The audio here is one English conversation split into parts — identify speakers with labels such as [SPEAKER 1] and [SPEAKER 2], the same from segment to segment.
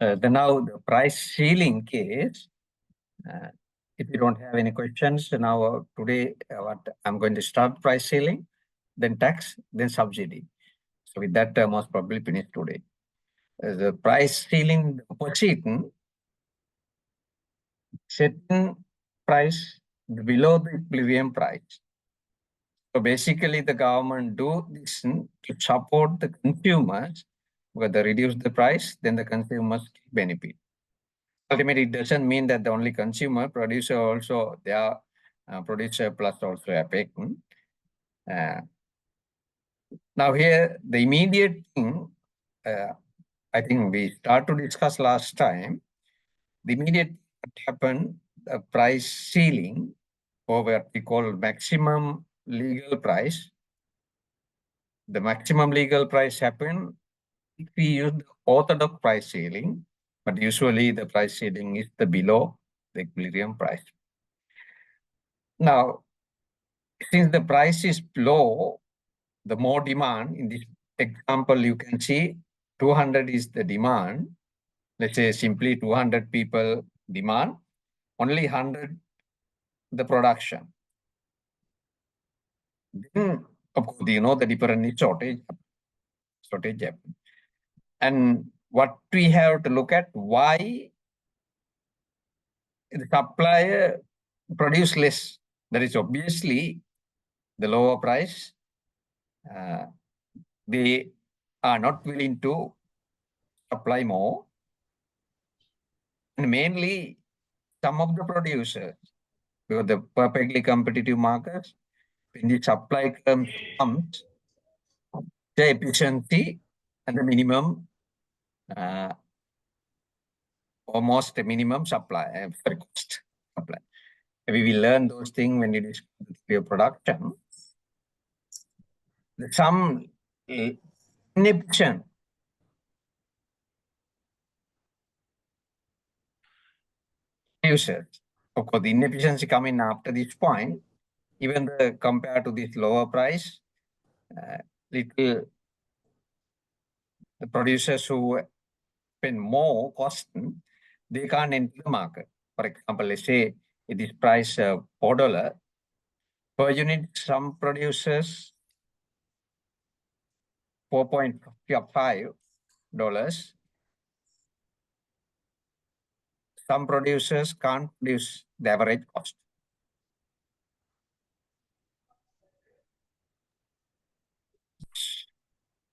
[SPEAKER 1] Now the price ceiling case, if you don't have any questions, now today what I'm going to start price ceiling, then tax, then subsidy. So with that, most probably finish today. The price ceiling position, setting price below the equilibrium price. So basically, the government do this to support the consumers. Whether reduce the price, then the consumers benefit. Ultimately, it doesn't mean that the only consumer, producer also, they are producer plus also affect. Now here, the immediate thing, I think we start to discuss last time, the immediate what happened, the price ceiling, or what we call maximum legal price. The maximum legal price happened if we use the orthodox price ceiling, but usually the price ceiling is the below the equilibrium price. Now, since the price is low, the more demand. In this example, you can see 200 is the demand. Let's say simply 200 people demand, only 100 the production. Then, of course, you know the difference is shortage. And what we have to look at, why the supplier produce less. That is obviously the lower price. They are not willing to supply more. And mainly some of the producers, because the perfectly competitive markets, when the supply comes, the efficiency and the minimum, almost the minimum supply, cost supply. We will learn those things when it is your production. Some inefficient users. Of course, the inefficiency coming after this point, even compared to this lower price, the producers who spend more cost, they can't enter the market. For example, let's say it is price $4 per unit. Some producers $4.5. Some producers can't produce the average cost.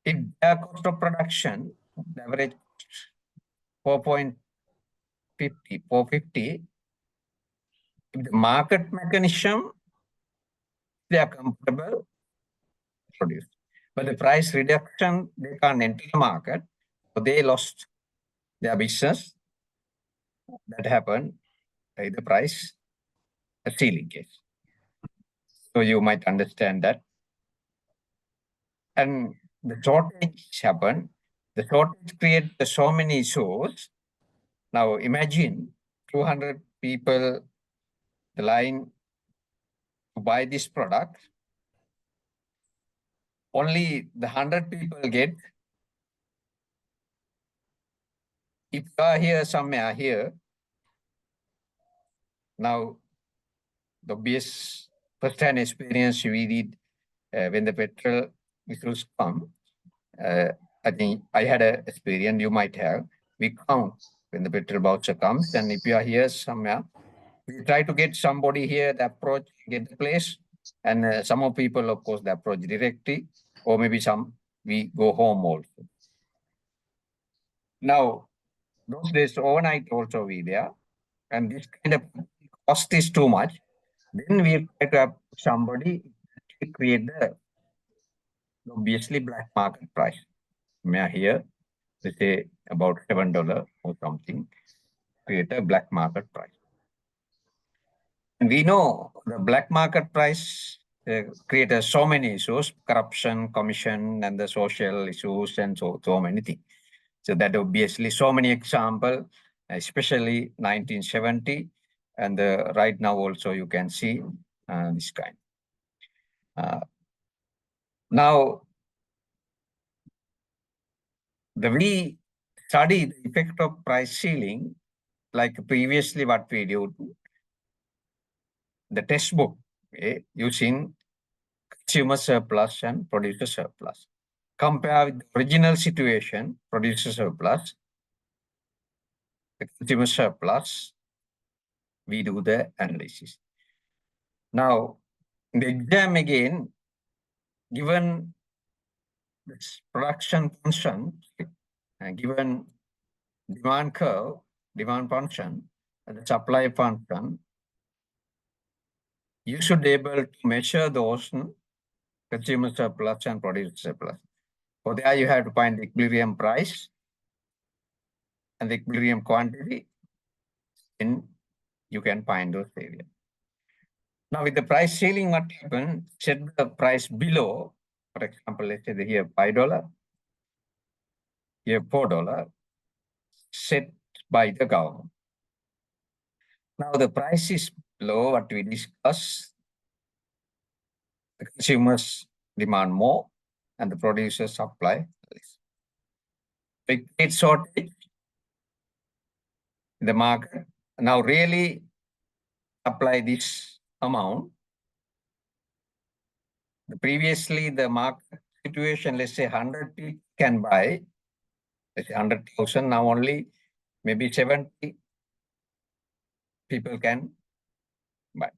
[SPEAKER 1] If their cost of production, the average cost 450, if the market mechanism, they are comfortable to produce. But the price reduction, they can't enter the market, so they lost their business. That happened by the price ceiling case. So you might understand that. And the shortage happened. The shortage created so many issues. Now imagine 200 people, the line to buy this product. Only the 100 people get. If you are here, somewhere here, now the obvious first-hand experience we did when the petrol issues come. I think I had an experience, you might have. We count when the petrol voucher comes, and if you are here somewhere, we try to get somebody here, the approach, get the place, and some of people, of course, the approach directly, or maybe some, we go home also. Now, those days, overnight also we there, and this kind of cost is too much. Then we try to have somebody to create the obviously black market price. Here, let's say about $7 or something, create a black market price. And we know the black market price creates so many issues, corruption, commission, and the social issues, and so many things. So that obviously so many examples, especially 1970, and right now also you can see this kind. Now, we study the effect of price ceiling, like previously what we do, the textbook, using consumer surplus and producer surplus. Compare with the original situation, producer surplus, the consumer surplus, we do the analysis. Now, in the exam again, given this production function, given demand curve, demand function, and the supply function, you should be able to measure those consumer surplus and producer surplus. For that, you have to find the equilibrium price and the equilibrium quantity, and you can find those areas. Now, with the price ceiling, what happens? Set the price below. For example, let's say here $5, here $4, set by the government. Now, the price is below what we discussed. The consumers demand more, and the producers supply less. It creates shortage in the market. Now, really apply this amount. Previously, the market situation, let's say 100 can buy, let's say 100,000, now only maybe 70 people can buy.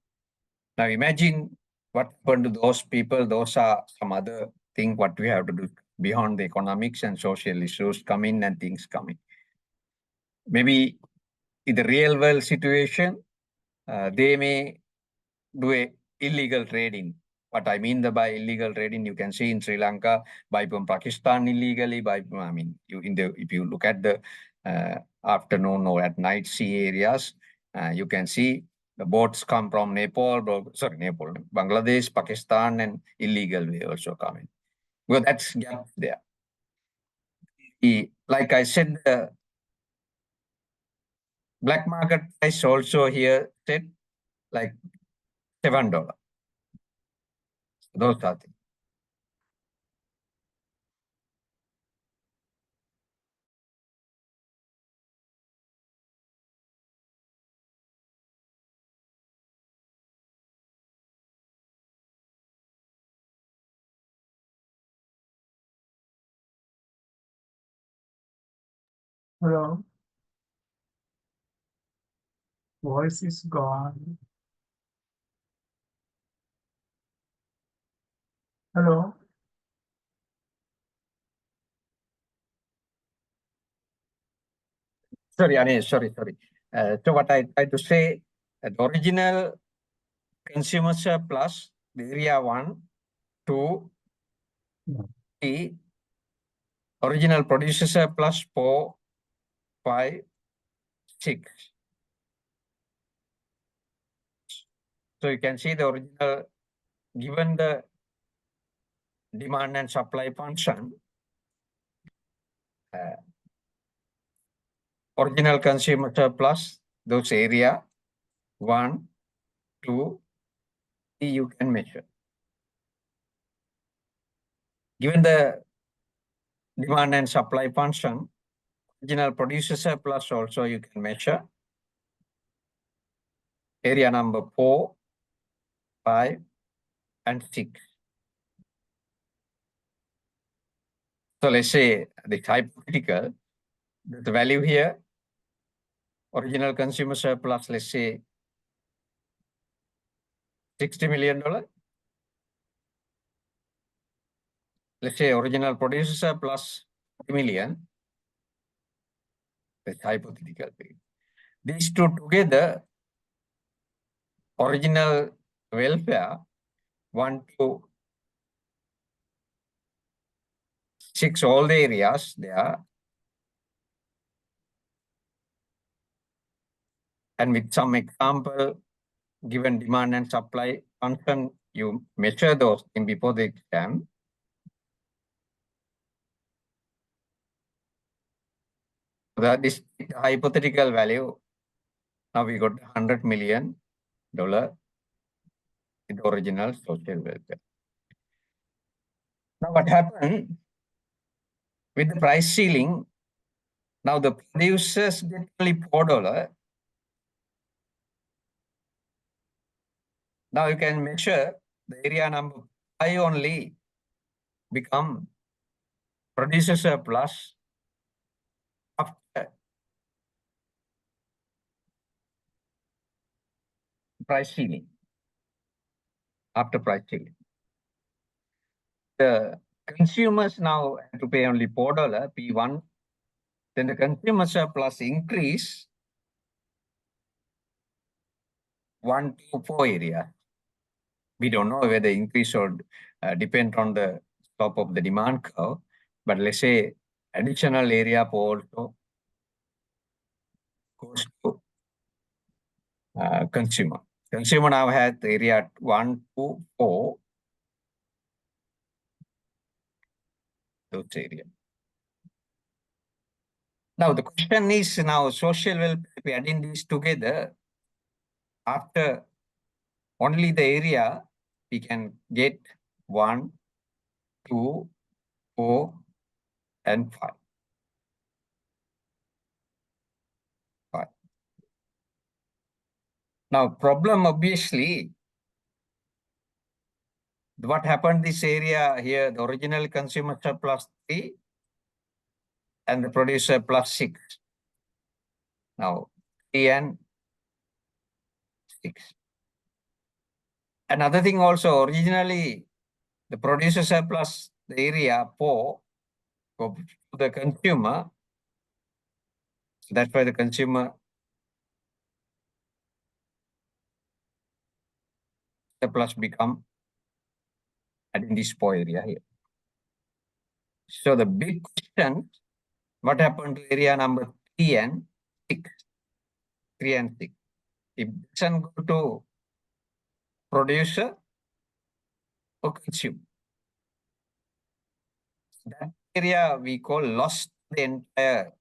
[SPEAKER 1] Now imagine what happened to those people. Those are some other thing what we have to do beyond the economics and social issues come in and things coming. Maybe in the real world situation, they may do a illegal trading. What I mean by illegal trading, you can see in Sri Lanka, buy from Pakistan illegally, I mean, if you look at the afternoon or at night sea areas, you can see the boats come from Nepal, Bangladesh, Pakistan, and illegal way also coming. Well, that's gap there. Like I said, the black market price also here set like $7. Those are things.
[SPEAKER 2] Hello, voice is gone. Hello,
[SPEAKER 1] Sorry, Anish, sorry. So what I tried to say, the original consumer surplus, the area 1, 2, 3, original producer surplus 4, 5, 6. So you can see the original, given the demand and supply function, original consumer surplus, those area 1, 2, 3 you can measure. Given the demand and supply function, original producer surplus also you can measure. Area number 4, 5, and 6. So let's say the hypothetical, the value here, original consumer surplus, let's say $60 million. Let's say original producer surplus 40 million. That's hypothetical. These two together, original welfare 1 to 6, all the areas there. And with some example, given demand and supply function, you measure those things before the exam. That is the hypothetical value. Now we got $100 million in the original social welfare. Now what happened with the price ceiling? Now the producers get only $4. Now you can measure the area number 5 only become producer surplus after price ceiling. After price ceiling. The consumers now have to pay only $4, P1. Then the consumer surplus increase 1 to 4 area. We don't know whether increase or depend on the slope of the demand curve. But let's say additional area for also goes to consumer. Consumer now has area 1 to 4. Those area. Now the question is now social welfare, if we adding these together, after only the area, we can get 1, 2, 4, and 5. 5. Now problem obviously, what happened this area here, the original consumer surplus 3 and the producer plus 6. Now 3 and 6. Another thing also, originally the producer surplus, the area 4 go to the consumer. That's why the consumer surplus become adding this 4 area here. So the big question, what happened to area number 3 and 6? 3 and 6. It doesn't go to producer or consumer. That area we call lost the entire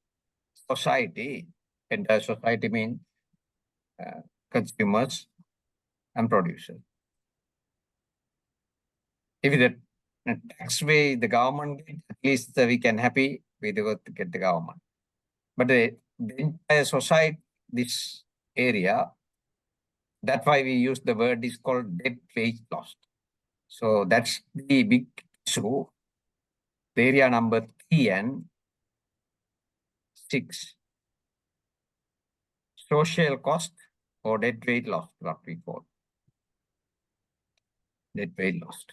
[SPEAKER 1] society. Entire society means consumers and producers. If the tax way the government get, at least we can happy with to get the government. But the entire society, this area, that's why we use the word is called debt wage lost. So that's the big issue. The area number 3 and 6. Social cost or debt wage lost, what we call. Debt wage lost.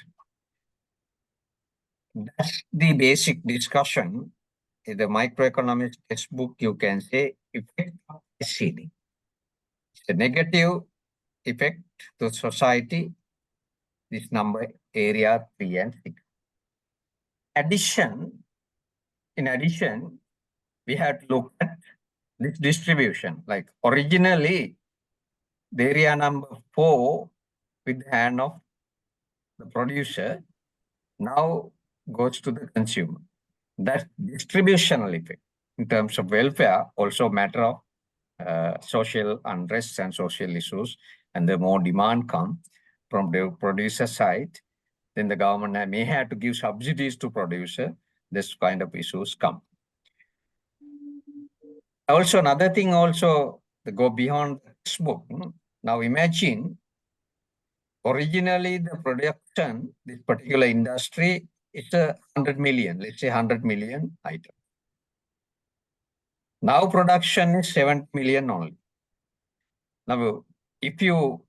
[SPEAKER 1] That's the basic discussion. In the microeconomics textbook, you can say effect of ceiling. It's a negative effect to society, this number area 3 and 6. In addition, we have to look at this distribution. Like originally, the area number 4 with the hand of the producer now goes to the consumer. That distributional effect in terms of welfare also matter of social unrest and social issues, and the more demand come from the producer side, then the government may have to give subsidies to producer. This kind of issues come. Also, another thing also to go beyond this book. Now imagine originally the production, this particular industry, is 100 million, let's say 100 million items. Now production is 70 million only. Now, if you,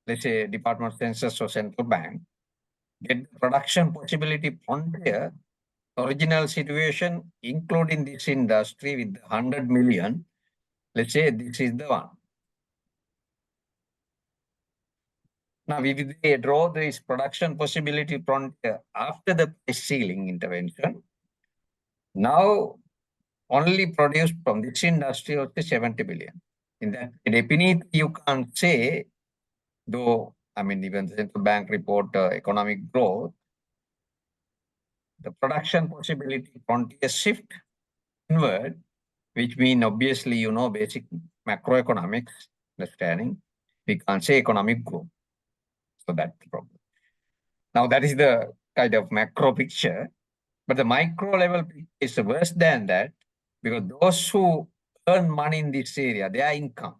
[SPEAKER 1] let's say Department of Census or Central Bank, get the production possibility on there, original situation, including this industry with 100 million, let's say this is the one. Now, if they draw this production possibility frontier after the price ceiling intervention, now only produced from this industry of 70 billion. In that, definitely you can't say, though, I mean, even the central bank report economic growth, the production possibility frontier shift inward, which mean obviously, you know, basic macroeconomics understanding, we can't say economic growth. So that's the problem. Now that is the kind of macro picture, but the micro level is worse than that. Because those who earn money in this area, their income,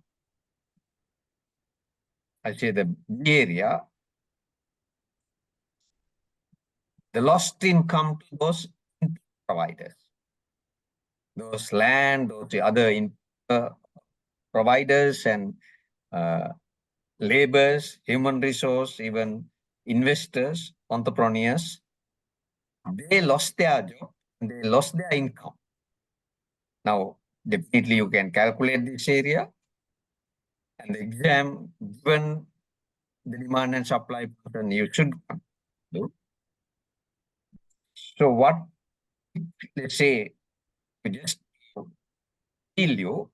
[SPEAKER 1] I say the B area, the lost income to those providers, those land, those other providers and laborers, human resource, even investors, entrepreneurs, they lost their job, they lost their income. Now, definitely you can calculate this area and the exam, given the demand and supply pattern, you should do. So what, let's say, just tell you,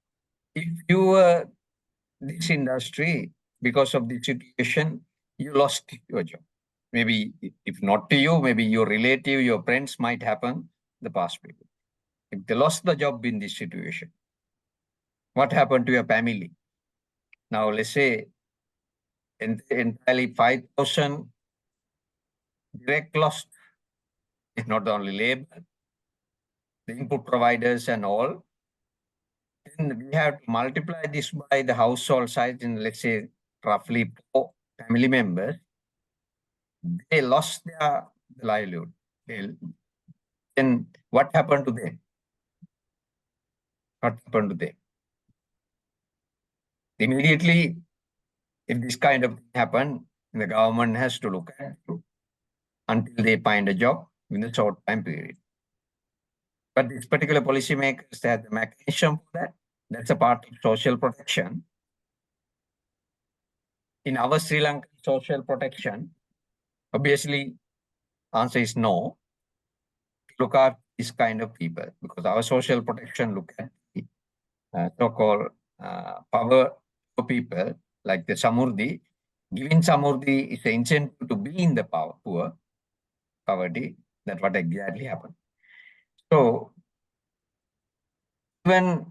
[SPEAKER 1] if you were this industry, because of the situation, you lost your job. Maybe if not to you, maybe your relative, your friends might happen the past people. If they lost the job in this situation, what happened to your family? Now, let's say entirely 5,000 direct loss is not only labor, the input providers and all. Then we have to multiply this by the household size in, let's say, roughly 4 family members. They lost their livelihood. Then what happened to them? What happened to them? Immediately, if this kind of thing happen, the government has to look at it until they find a job in a short time period. But this particular policymakers have the mechanism for that. That's a part of social protection. In our Sri Lankan social protection, obviously, answer is no. Look at this kind of people because our social protection look at the so-called power for people like the Samurdhi. Giving Samurdhi is an incentive to be in the poor poverty. That's what exactly happened. So when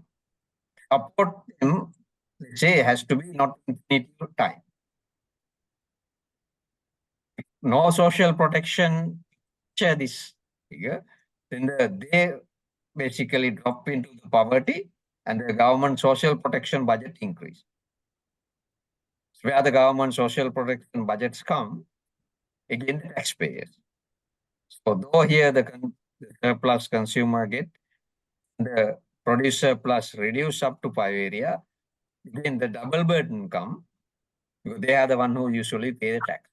[SPEAKER 1] support them, let's say, has to be not infinite time. No social protection, share this figure, then they basically drop into the poverty and the government social protection budget increase. Where the government social protection budgets come, again the taxpayers. So though here the surplus consumer get, the producer plus reduce up to 5 area, again the double burden come, because they are the one who usually pay the tax.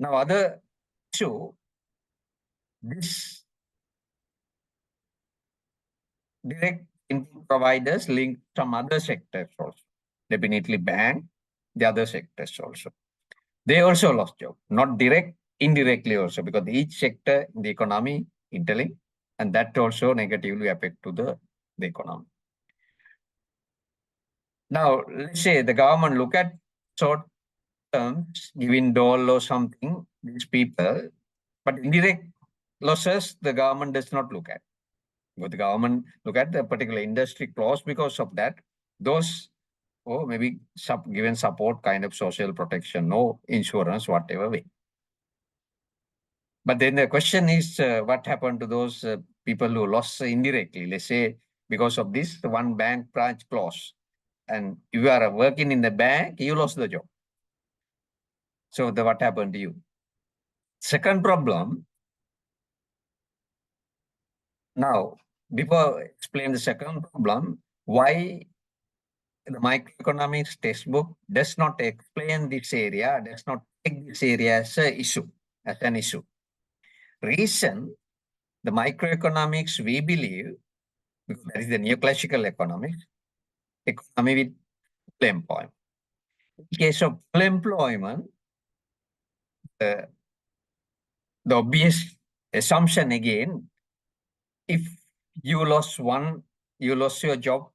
[SPEAKER 1] Now other issue, this direct input providers link some other sectors also, definitely bank, the other sectors also. They also lost job, not direct, indirectly also, because each sector in the economy interlinked, and that also negatively affect to the economy. Now, let's say the government look at short terms, giving dole or something, these people, but indirect losses, the government does not look at. But the government look at the particular industry clause because of that, those or maybe given support kind of social protection, no insurance, whatever way. But then the question is, what happened to those people who lost indirectly? Let's say because of this one bank branch clause, and you are working in the bank, you lost the job. So what happened to you? Second problem. Now, before I explain the second problem, why the microeconomics textbook does not explain this area, does not take this area as an issue, Reason, the microeconomics, we believe, because that is the neoclassical economics, economy with full employment. In case of full employment, the obvious assumption again, if you lost your job,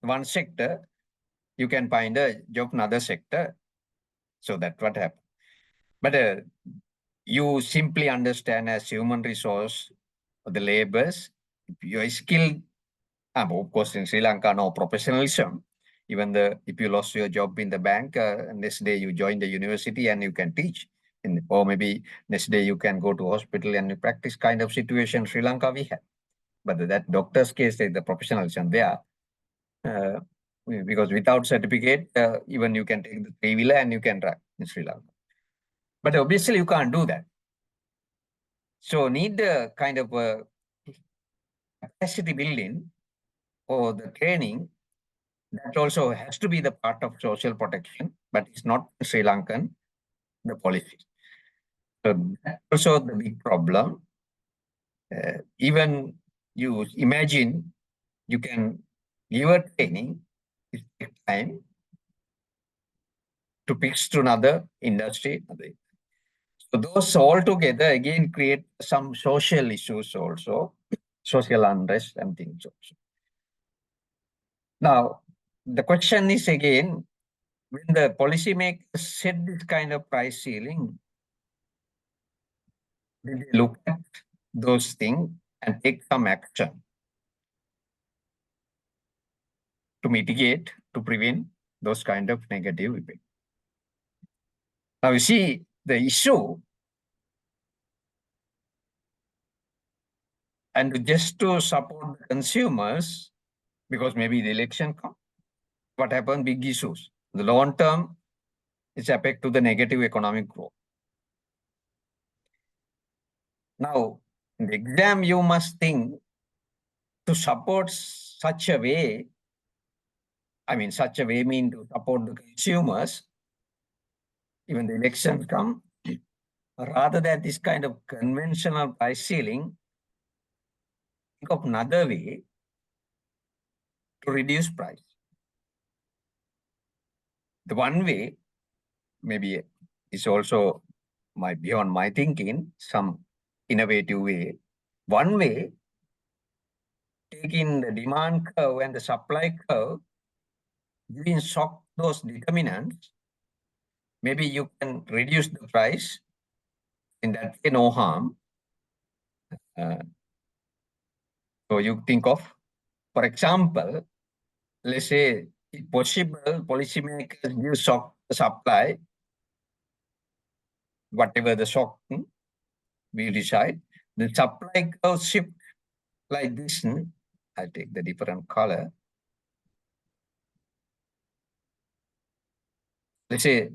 [SPEAKER 1] one sector, you can find a job in another sector. So that's what happened. But you simply understand as human resource, the laborers, if you are skilled, of course in Sri Lanka, no professionalism. Even if you lost your job in the bank, next day you join the university and you can teach. Or maybe next day you can go to hospital and you practice kind of situation Sri Lanka we have. but that doctor's case is the professionalism there. Uh, because without certificate, even you can take the three-wheeler and you can drive in Sri Lanka. But obviously you can't do that. So need a kind of capacity building or the training that also has to be the part of social protection, but it's not Sri Lankan, the policy. So that's also the big problem. Even you imagine you can give a training, it takes time to pitch to another industry. So those all together again create some social issues also, social unrest and things also. Now, the question is again, when the policymakers set this kind of price ceiling, did they look at those things and take some action to mitigate, to prevent those kind of negative effects? Now you see the issue, and just to support the consumers, because maybe the election comes, what happens, big issues. The long term, it's affect to the negative economic growth. Now, in the exam, you must think to support such a way, I mean, such a way mean to support the consumers, even the elections come, rather than this kind of conventional price ceiling, think of another way to reduce price. The one way, maybe is also beyond my thinking, some innovative way. One way, taking the demand curve and the supply curve, giving shock those determinants, maybe you can reduce the price. In that way, no harm. So you think of, for example, let's say, if possible, policymakers give shock supply, whatever the shock we decide, the supply curve shift like this. I'll take the different color. Let's say,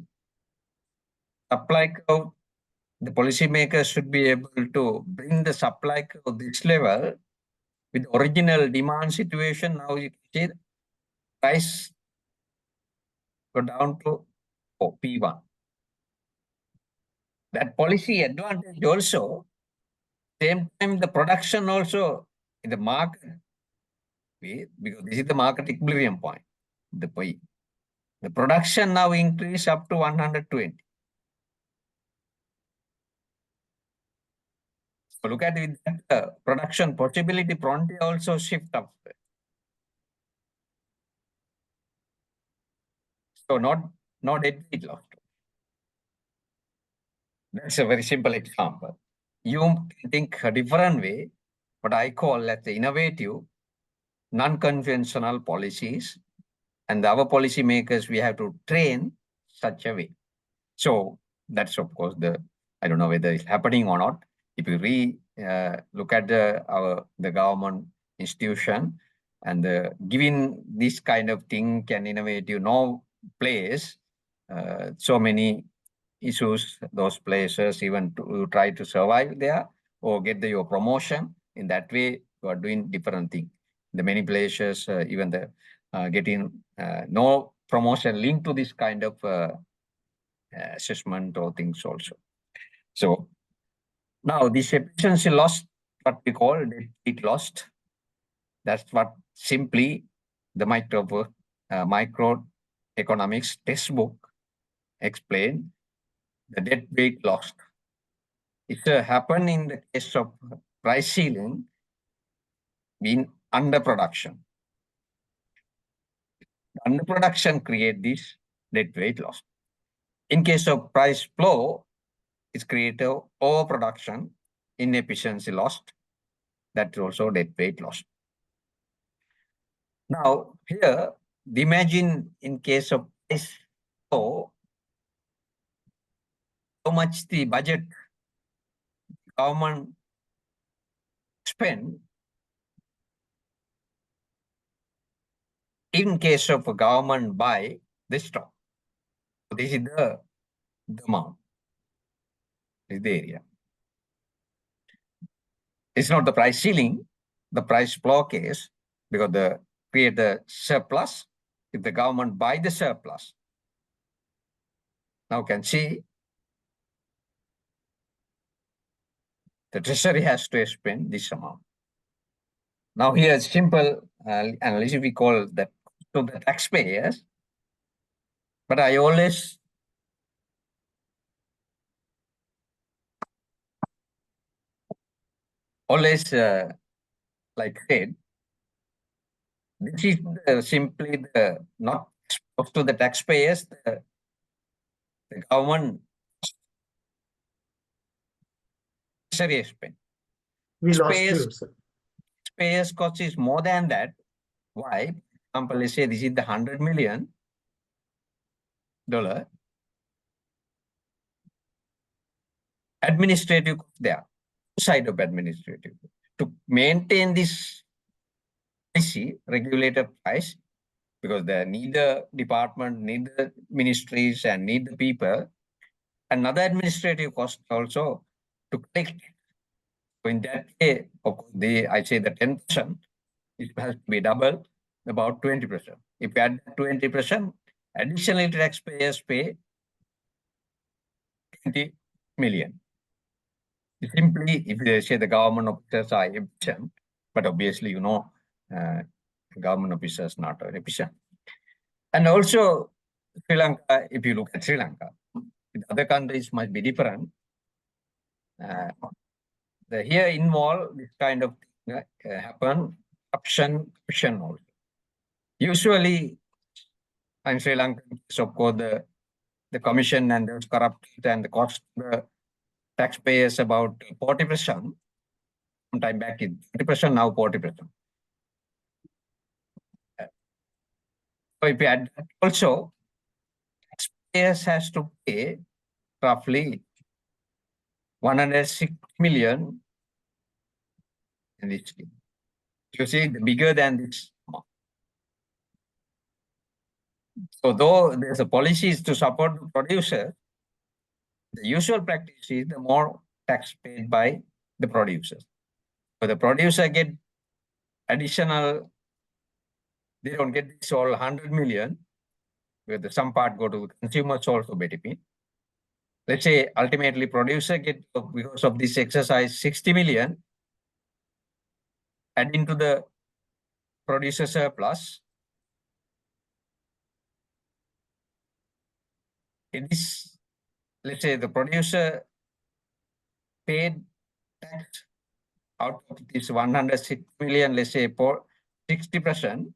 [SPEAKER 1] supply curve, the policymakers should be able to bring the supply curve this level with original demand situation. Now you can see the price go down to P1. That policy advantage also, same time the production also in the market, because this is the market equilibrium point, the P. The production now increase up to 120. So look at it, production possibility probably also shift up. So not deadbeat loss. That's a very simple example. You can think a different way, what I call as the innovative, non-conventional policies, and our policymakers, we have to train such a way. So that's of course I don't know whether it's happening or not. If you look at the government institution and giving this kind of thing can innovative no place, so many issues, those places even to try to survive there or get your promotion. In that way, you are doing different thing. The many places, even the getting no promotion linked to this kind of assessment or things also. So now this efficiency loss, what we call debt lost. That's what simply the microeconomics textbook explain the debt weight lost. It happened in the case of price ceiling being underproduction. Underproduction create this debt weight loss. In case of price flow, it's create overproduction, inefficiency lost. That's also debt weight loss. Now here, imagine in case of price flow, how much the budget government spend in case of a government buy the stock. This is the amount, is the area. It's not the price ceiling, the price floor case, because the create the surplus if the government buy the surplus. Now you can see the treasury has to spend this amount. Now here simple analysis we call that to the taxpayers, but I always like said, this is simply the not exposed to the taxpayers, the government treasury expense.
[SPEAKER 2] We lost
[SPEAKER 1] Taxpayers,
[SPEAKER 2] you, sir.
[SPEAKER 1] taxpayers cost is more than that. Why? For example, let's say this is the $100 million administrative cost there, side of administrative. To maintain this policy, regulated price, because there neither department, neither ministries, and neither people, another administrative cost also to collect. So in that way, of course, I say the 10%, it has to be double, about 20%. If you add 20%, additionally taxpayers pay 20 million. Simply, if they say the government officers are efficient, but obviously, government officers not efficient. And also, Sri Lanka, if you look at Sri Lanka, other countries might be different. The here involved this kind of thing happen, option also. Usually, in Sri Lanka, of course, the commission and those corrupted and the cost the taxpayers about 40%. Sometime back in 20%, now 40%. So if you add that also, taxpayers has to pay roughly 106 million in this scheme. You see, bigger than this amount. So though there's a policies to support the producer, the usual practice is the more tax paid by the producers. So the producer get additional, they don't get this all 100 million, where some part go to consumers also benefit. Let's say ultimately producer get, because of this exercise, 60 million, adding to the producer surplus. It is, let's say the producer paid tax out of this 106 million, let's say for 60%.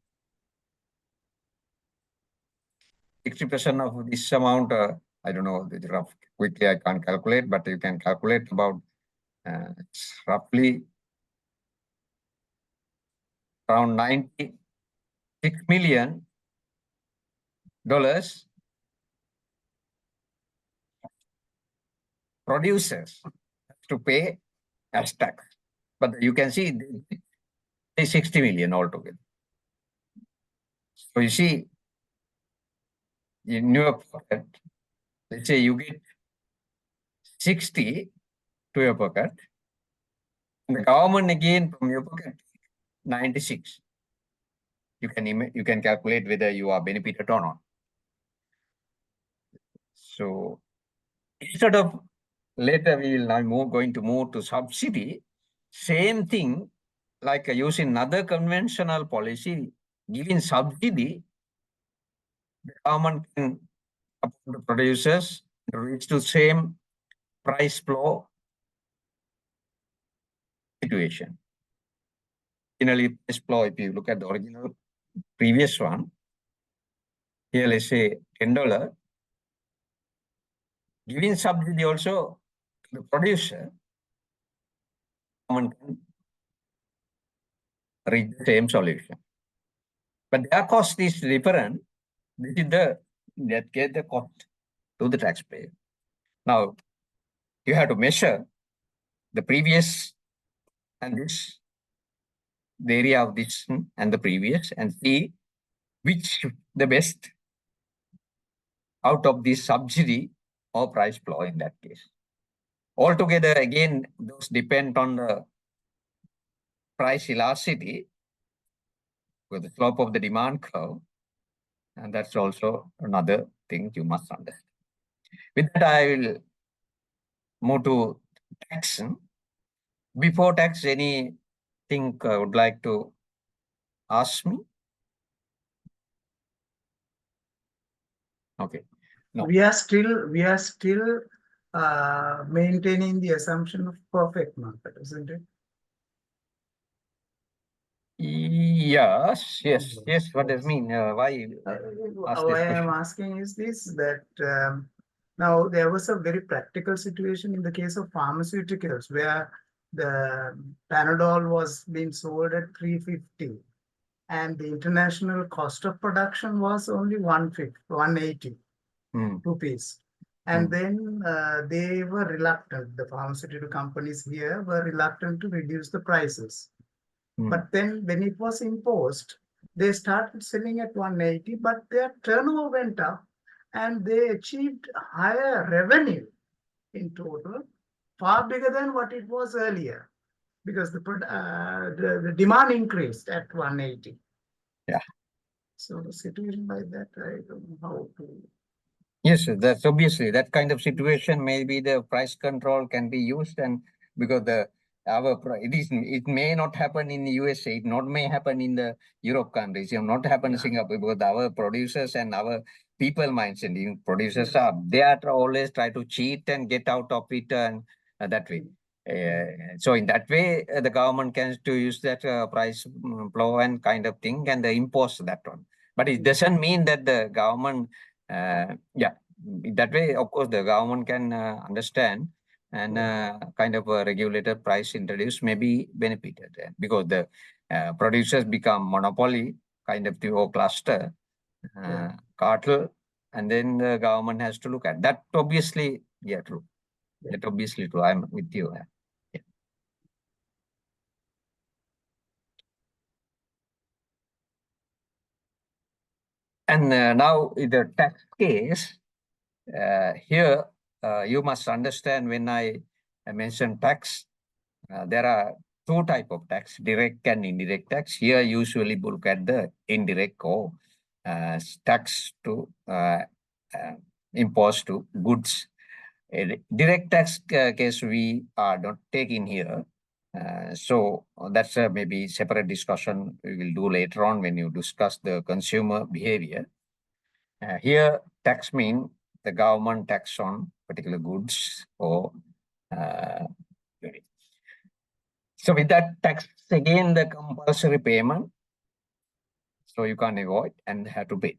[SPEAKER 1] 60% of this amount, I don't know, the rough, quickly I can't calculate, but you can calculate about it's roughly around $96 million producers have to pay as tax. But you can see they 60 million altogether. So you see, in your pocket, let's say you get 60 to your pocket, and the government again from your pocket 96. You can calculate whether you are benefited or not. So instead of later we will now going to move to subsidy, same thing like using another conventional policy, giving subsidy, the government can support the producers to reach to same price flow situation. Finally, price flow, if you look at the original previous one, here let's say $10, giving subsidy also to the producer, government can reach the same solution. But their cost is different. This is that get the cost to the taxpayer. Now, you have to measure the previous and this, the area of this and the previous, and see which the best out of this subsidy or price floor in that case. Altogether, again, those depend on the price elasticity with the slope of the demand curve. And that's also another thing you must understand. With that, I will move to tax. Before tax, anything would like to ask me? Okay. No.
[SPEAKER 2] We are still maintaining the assumption of perfect market, isn't it?
[SPEAKER 1] Yes. What does it mean? Why ask this
[SPEAKER 2] Why I'm
[SPEAKER 1] question?
[SPEAKER 2] asking is this, that now there was a very practical situation in the case of pharmaceuticals where the Panadol was being sold at 350 and the international cost of production was only 180 rupees. And then they were reluctant, the pharmaceutical companies here were reluctant to reduce the prices. But then when it was imposed, they started selling at 180, but their turnover went up and they achieved higher revenue in total, far bigger than what it was earlier, because the demand increased at 180.
[SPEAKER 1] Yeah.
[SPEAKER 2] So the situation like that, I don't know how to.
[SPEAKER 1] Yes, that's obviously that kind of situation. Maybe the price control can be used, and because it may not happen in the USA, it not may happen in the Europe countries, not happen in Singapore, because our producers and our people mindset, producers they are always try to cheat and get out of it, and that way. So in that way, the government can to use that price flow and kind of thing and impose that one. But it doesn't mean that the government. That way, of course, the government can understand and kind of a regulated price introduced may be benefited because the producers become monopoly kind of the whole cluster, cartel, and then the government has to look at that. Obviously, true. That obviously true. I'm with you. Yeah. And now in the tax case, here you must understand when I mention tax, there are two type of tax, direct and indirect tax. Here usually we look at the indirect or tax to impose to goods. Direct tax case we are not taking here. So that's maybe separate discussion we will do later on when you discuss the consumer behavior. Here, tax mean the government tax on particular goods or unit. So with that tax, again, the compulsory payment. So you can't avoid and have to pay.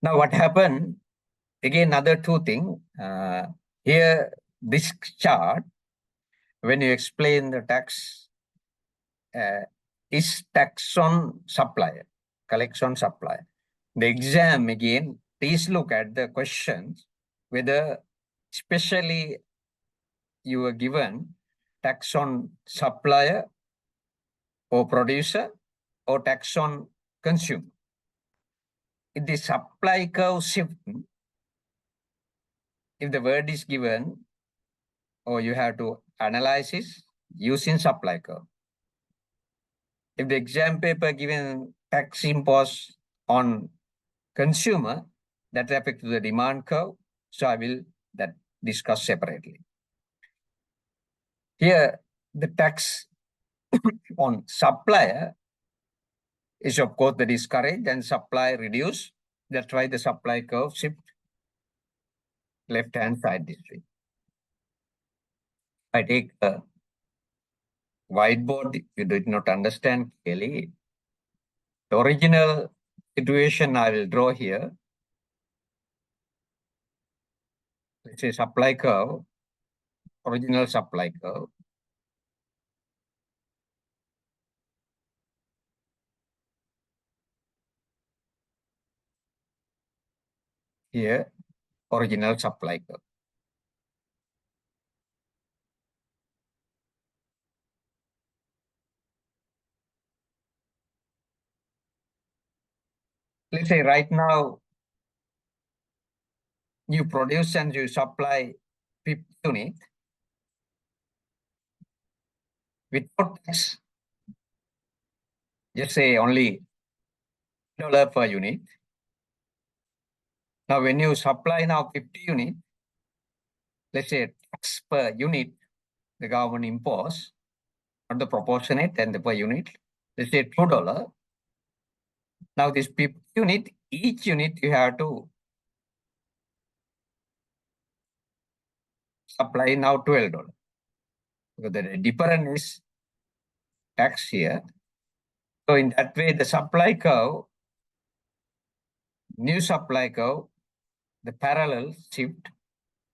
[SPEAKER 1] Now what happened? Again, other two things. Here, this chart, when you explain the tax, is tax on supplier, collection supplier. The exam again, please look at the questions, whether especially you were given tax on supplier or producer or tax on consumer. If the supply curve shift, if the word is given, or you have to analyze it using supply curve. If the exam paper given tax imposed on consumer, that affects the demand curve. So I will that discuss separately. Here, the tax on supplier is of course the discourage and supply reduce. That's why the supply curve shift left-hand side this way. I take a whiteboard. If you did not understand clearly, the original situation I will draw here. Let's say supply curve, original supply curve. Here, original supply curve. let's say right now, you produce and you supply 50 units without tax, just say only $1 per unit. Now, when you supply now 50 units, let's say tax per unit, the government impose, not the proportionate and the per unit, let's say $2. Now, this 50 unit, each unit you have to supply now $12. Because the difference is tax here. So in that way, the supply curve, new supply curve, the parallel shift,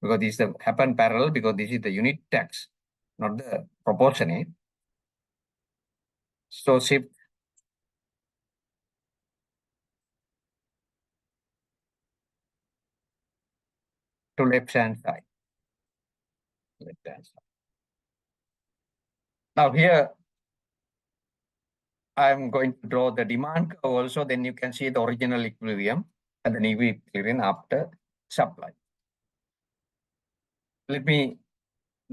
[SPEAKER 1] because this happen parallel because this is the unit tax, not the proportionate. So shift to left hand side. Left hand side. Now here, I'm going to draw the demand curve also, then you can see the original equilibrium and the new equilibrium after supply. Let me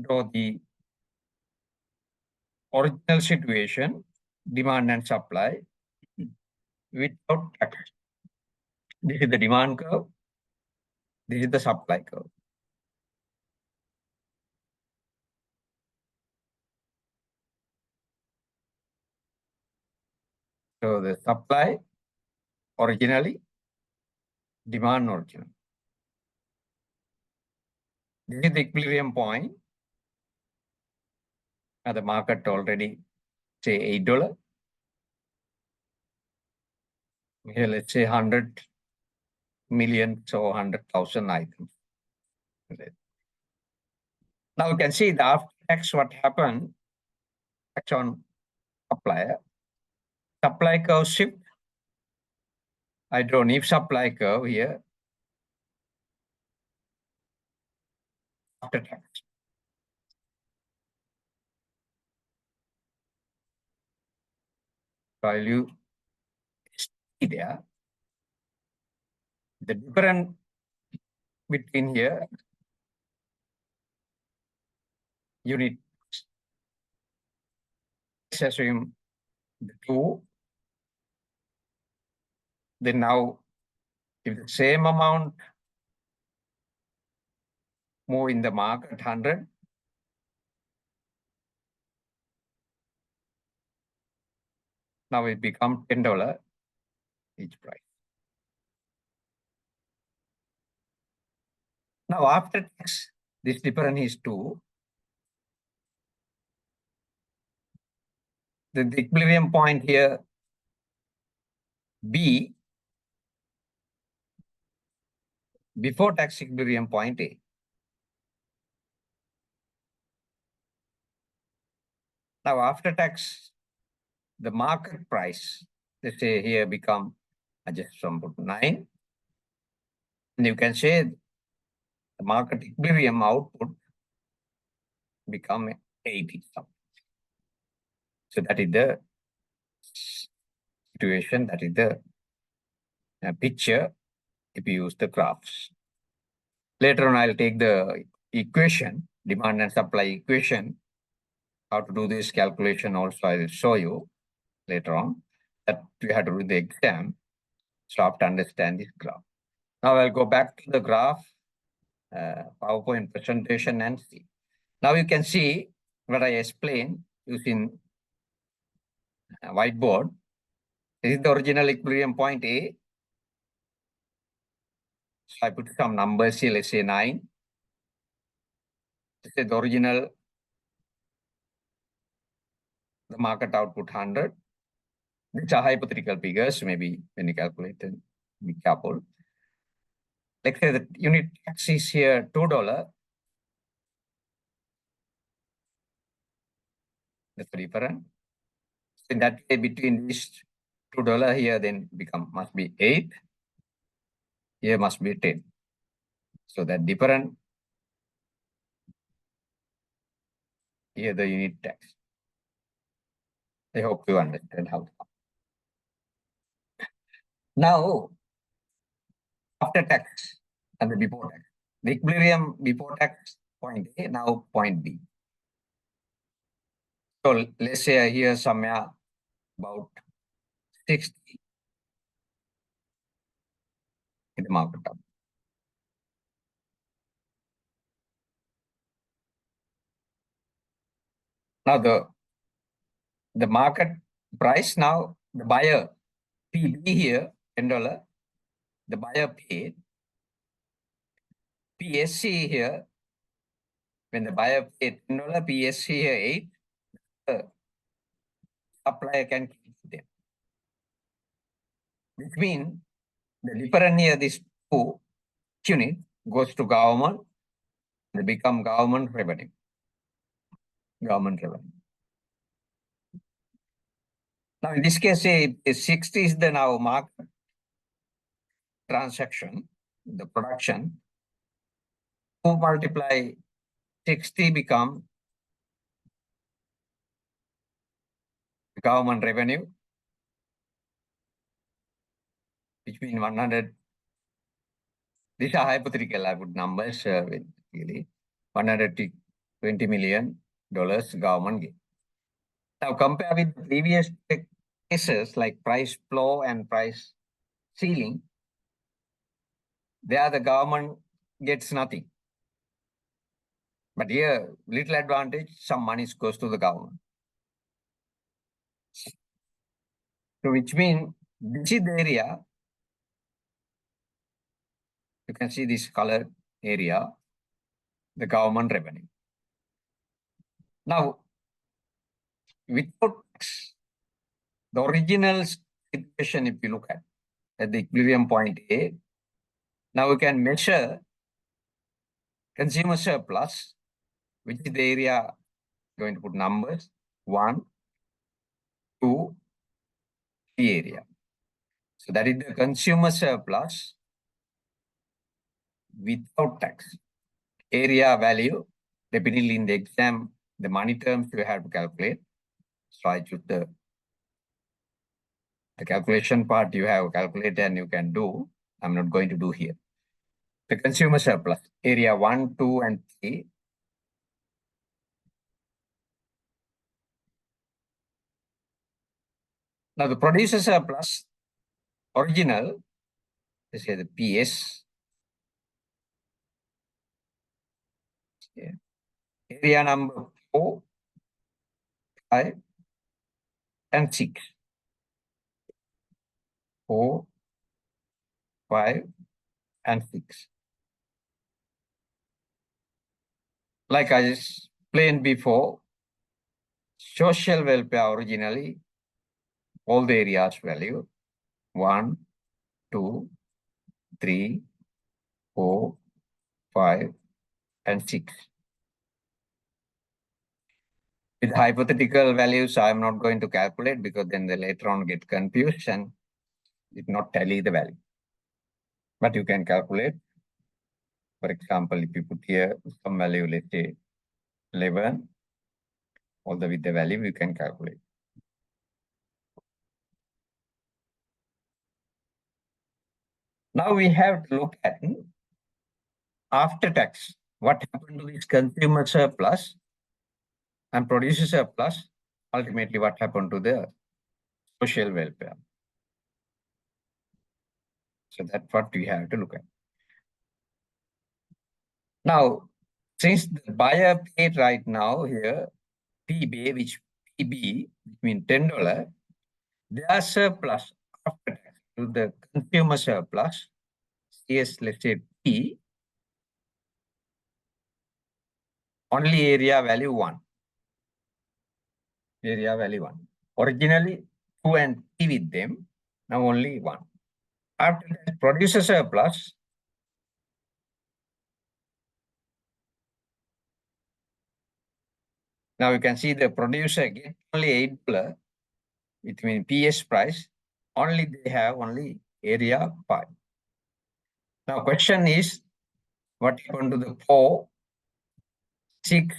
[SPEAKER 1] draw the original situation, demand and supply without tax. This is the demand curve. This is the supply curve. So the supply originally, demand originally. This is the equilibrium point. The market already say $8. Here, let's say 100 million, so 100,000 items. Now you can see the after tax what happened. Tax on supplier. Supply curve shift. I draw new supply curve here. After tax. Value is there. The difference between here, unit, let's assume the 2. Then now, if the same amount move in the market 100, now it becomes $10 each price. Now after tax, this difference is 2. The equilibrium point here, B, before tax equilibrium point A. Now after tax, the market price, let's say here become, I just put 9. And you can say the market equilibrium output become 80 something. So that is the situation, that is the picture if you use the graphs. Later on, I'll take the equation, demand and supply equation. How to do this calculation also I will show you later on. That we have to do the exam. So I have to understand this graph. Now I'll go back to the graph, PowerPoint presentation and see. Now you can see what I explained using a whiteboard. This is the original equilibrium point A. So I put some numbers here, let's say 9. This is the original, the market output 100. These are hypothetical figures, maybe when you calculate it, be careful. Let's say the unit tax is here $2. That's the difference. In that way, between this $2 here, then must be 8. Here must be 10. So that difference, here the unit tax. I hope you understand how. Now, after tax and the before tax. The equilibrium before tax point A, now point B. So let's say here somewhere about 60 in the market up. Now the market price now, the buyer PB here, $10, the buyer paid. PSC here, when the buyer paid $10, PSC here 8, the supplier can keep them. Which means the difference here, this 2 unit goes to government, they become government revenue. Government revenue. Now in this case, say 60 is the now market transaction, the production. 2 multiply 60 become government revenue, which means 100. These are hypothetical, I put numbers really. $120 million government gain. Now compare with the previous cases like price floor and price ceiling, there the government gets nothing. But here, little advantage, some money goes to the government. So which means this is the area, you can see this colored area, the government revenue. Now, without tax, the original situation, if you look at the equilibrium point A, now we can measure consumer surplus, which is the area going to put numbers 1, 2, 3 area. So that is the consumer surplus without tax. Area value, typically in the exam, the money terms you have to calculate. So I choose the calculation part you have calculated and you can do. I'm not going to do here. The consumer surplus, area 1, 2, and 3. Now the producer surplus, original, let's say the PS. Yeah. Area number 4, 5, and 6. 4, 5, and 6. Like I explained before, social welfare originally, all the areas value 1, 2, 3, 4, 5, and 6. With hypothetical values, I'm not going to calculate because then they later on get confused and it not tally the value. But you can calculate. For example, if you put here some value, let's say 11, all the with the value you can calculate. Now we have to look at after tax, what happened to this consumer surplus and producer surplus, ultimately what happened to the social welfare. So that's what we have to look at. Now, since the buyer paid right now here, PB, which PB, which means $10, their surplus after tax to the consumer surplus, yes, let's say P, only area value 1. Area value 1. Originally 2 and 3 with them, now only 1. After that, producer surplus, now you can see the producer get only $8, which means PS price, only they have only area 5. Now question is, what happened to the 4, 6,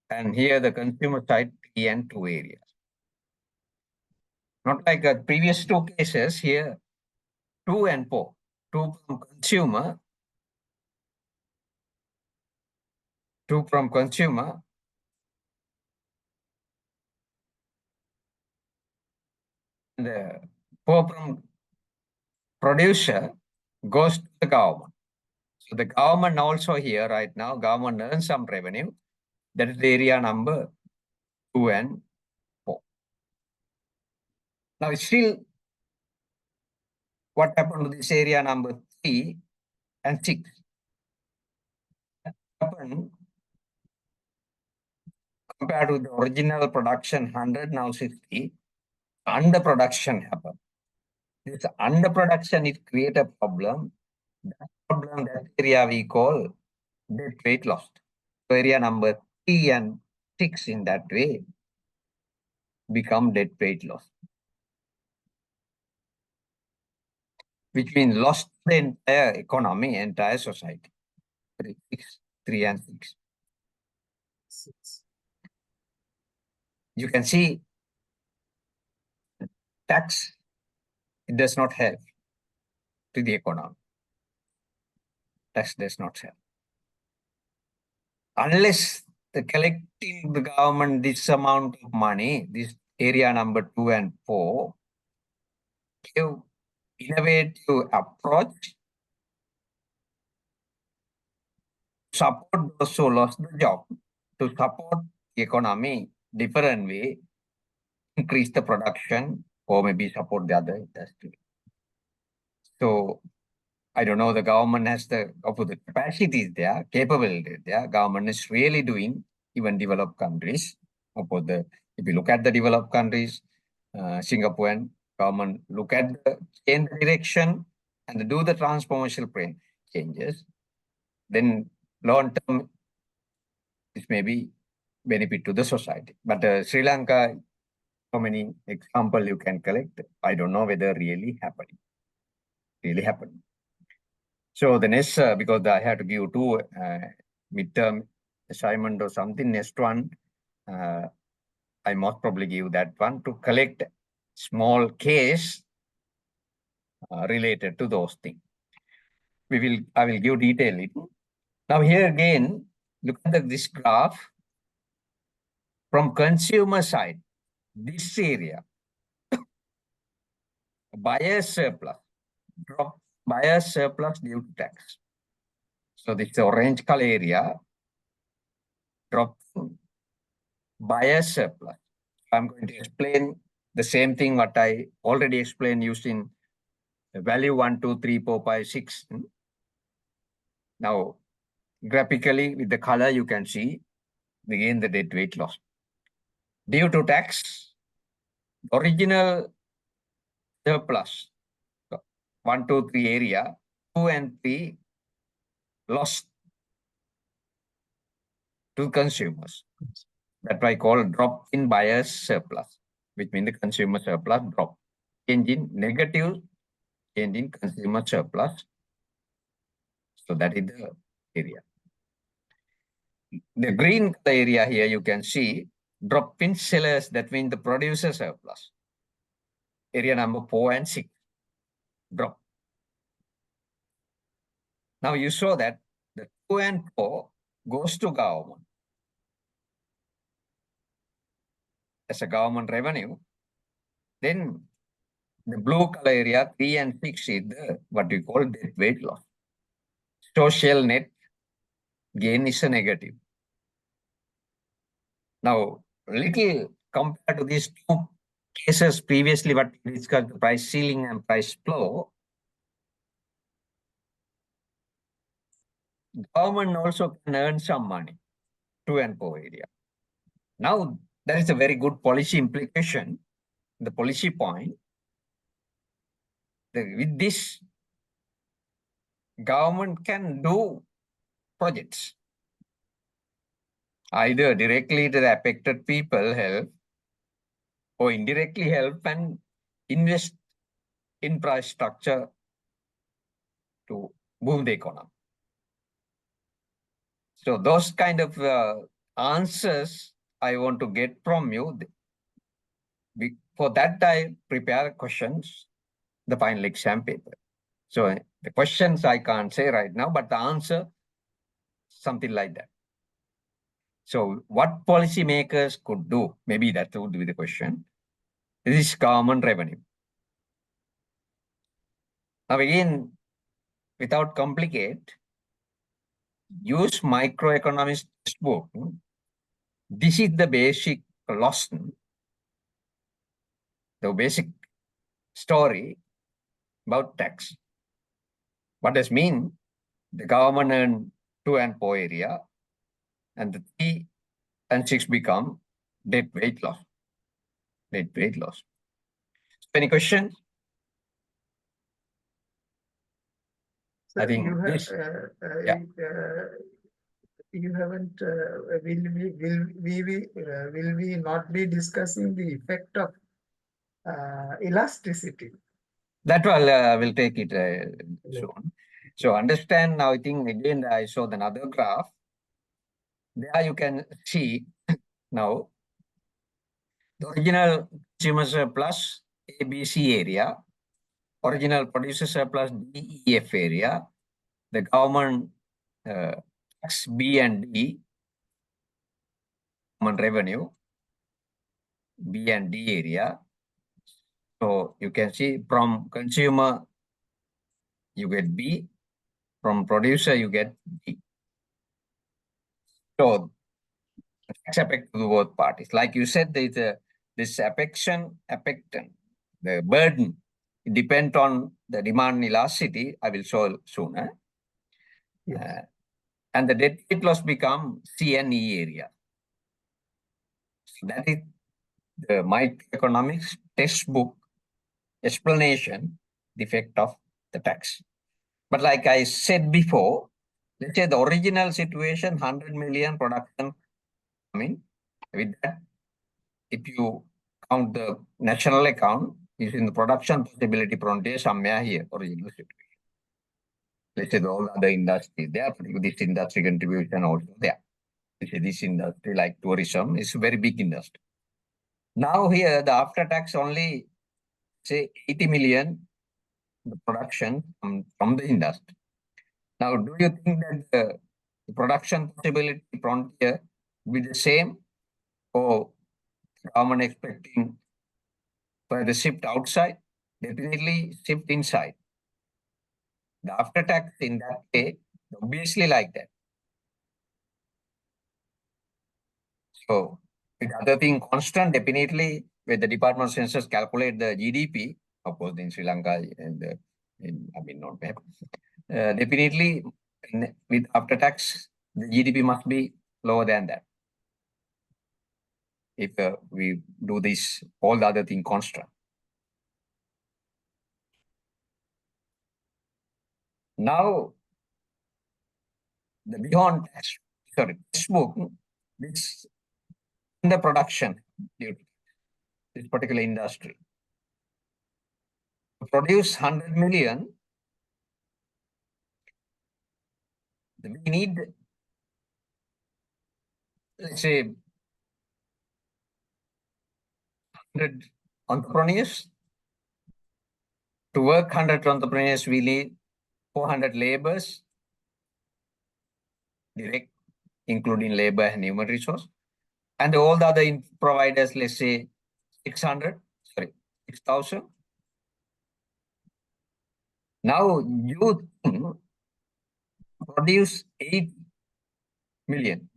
[SPEAKER 1] and here the consumer side 3 and 2 areas. Not like the previous 2 cases here, 2 and 4. two from consumer, two from consumer, and 4 from producer goes to the government. So the government also here right now, government earns some revenue. That is the area number 2 and 4. Now still, what happened to this area number 3 and 6? Happened compared to the original production 100, now 60, underproduction happened. This underproduction is create a problem. That problem, that area we call dead weight loss. So area number 3 and 6 in that way become dead weight loss, which means lost the entire economy, entire society. 3 and 6. You can see tax, it does not help to the economy. Tax does not help. Unless the collecting the government this amount of money, this area number 2 and 4, give innovative approach, support those who lost the job, to support the economy different way, increase the production, or maybe support the other industry. So I don't know, the government has the capacities there, capability there. Government is really doing, even developed countries. If you look at the developed countries, Singapore and government look at the change direction and do the transformational changes, then long term, this may be benefit to the society. But Sri Lanka, how many example you can collect? I don't know whether really happening. So the next, because I had to give 2 midterm assignment or something, next one, I most probably give that one to collect small case related to those things. I will give detail it. Now here again, look at this graph from consumer side. This area, buyer surplus, drop buyer surplus due to tax. So this orange color area, drop buyer surplus. I'm going to explain the same thing what I already explained using value 1, 2, 3, 4, 5, 6. Now, graphically with the color, you can see again the dead weight loss. Due to tax, original surplus, 1, 2, 3 area, 2 and 3 lost to consumers. That's why I call drop in buyer's surplus, which means the consumer surplus drop. Change in negative, change in consumer surplus. So that is the area. The green area here, you can see drop in sellers, that means the producer surplus. Area number 4 and 6, drop. Now you saw that the 2 and 4 goes to government as a government revenue. Then the blue color area, 3 and 6 is the, what we call dead weight loss. Social net gain is a negative. Now, little compared to these 2 cases previously, what we discussed, the price ceiling and price floor, government also can earn some money, 2 and 4 area. Now, there is a very good policy implication. The policy point, with this, government can do projects, either directly to the affected people help, or indirectly help and invest infrastructure to move the economy. So those kind of answers I want to get from you. For that, I prepare questions, the final exam paper. So the questions I can't say right now, but the answer, something like that. So what policymakers could do, maybe that would be the question, this is government revenue. Now again, without complicate, use microeconomics textbook. This is the basic lesson, the basic story about tax. What does mean? The government earn 2 and 4 area, and the 3 and 6 become dead weight loss. Dead weight loss. Any questions?
[SPEAKER 2] So
[SPEAKER 1] I think this, yeah.
[SPEAKER 2] You haven't. Will we not be discussing the effect of elasticity?
[SPEAKER 1] That will take it soon. So understand now, I think again, I saw another graph. There you can see now the original consumer surplus ABC area, original producer surplus DEF area, the government tax B and D, government revenue, B and D area. So you can see from consumer, you get B, from producer, you get D. So tax affect to both parties. Like you said, there's this affection, the burden, it depends on the demand elasticity. I will show soon.
[SPEAKER 2] Yes.
[SPEAKER 1] And the debt weight loss become C and E area. So that is the microeconomics textbook explanation, the effect of the tax. But like I said before, let's say the original situation, 100 million production coming. With that, if you count the national account, using the production possibility frontier somewhere here, original situation. Let's say all other industries there, this industry contribution also there. Let's say this industry like tourism is a very big industry. Now here, the after tax only, say 80 million the production from the industry. Now, do you think that the production possibility frontier will be the same, or government expecting for the shift outside? Definitely shift inside. The after tax in that way, obviously like that. So with other thing constant, definitely when the Department of Census calculate the GDP, of course in Sri Lanka and I mean not bad. Definitely with after tax, the GDP must be lower than that. If we do this, all the other thing constant. Now, the beyond tax, sorry, textbook, this in the production, this particular industry. To produce 100 million, we need, let's say, 100 entrepreneurs. To work 100 entrepreneurs, we need 400 laborers, direct, including labor and human resource. And all the other providers, let's say 600, sorry, 6,000. Now you produce 8 million.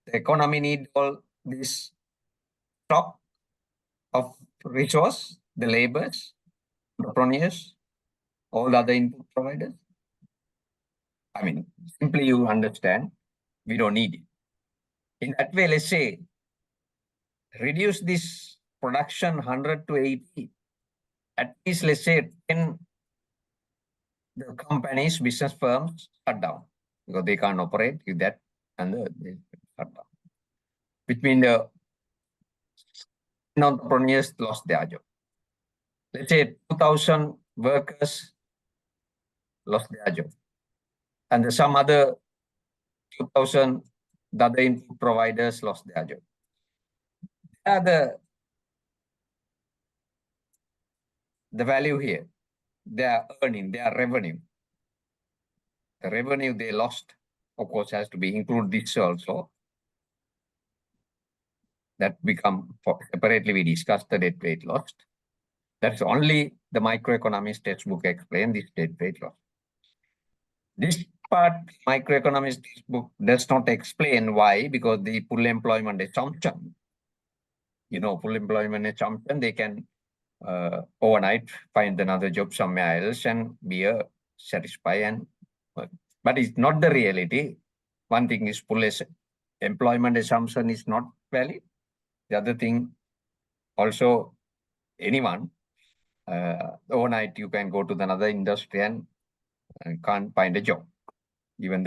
[SPEAKER 1] The economy need all this stock of resource, the laborers, entrepreneurs, all the other input providers. I mean, simply you understand, we don't need it. In that way, let's say, reduce this production 100 to 80, at least let's say 10 the companies, business firms shut down because they can't operate with that and they shut down. Which means the entrepreneurs lost their job. Let's say 2,000 workers lost their job. And some other 2,000 the other input providers lost their job. The value here. their earning, their revenue. The revenue they lost, of course, has to be included this also. That become separately we discussed the debt weight loss. That's only the microeconomics textbook explain this debt weight loss. This part microeconomics textbook does not explain why, because the full employment assumption, full employment assumption, they can overnight find another job somewhere else and be satisfied and but it's not the reality. One thing is full employment assumption is not valid. The other thing also, anyone overnight you can go to another industry and can't find a job. Even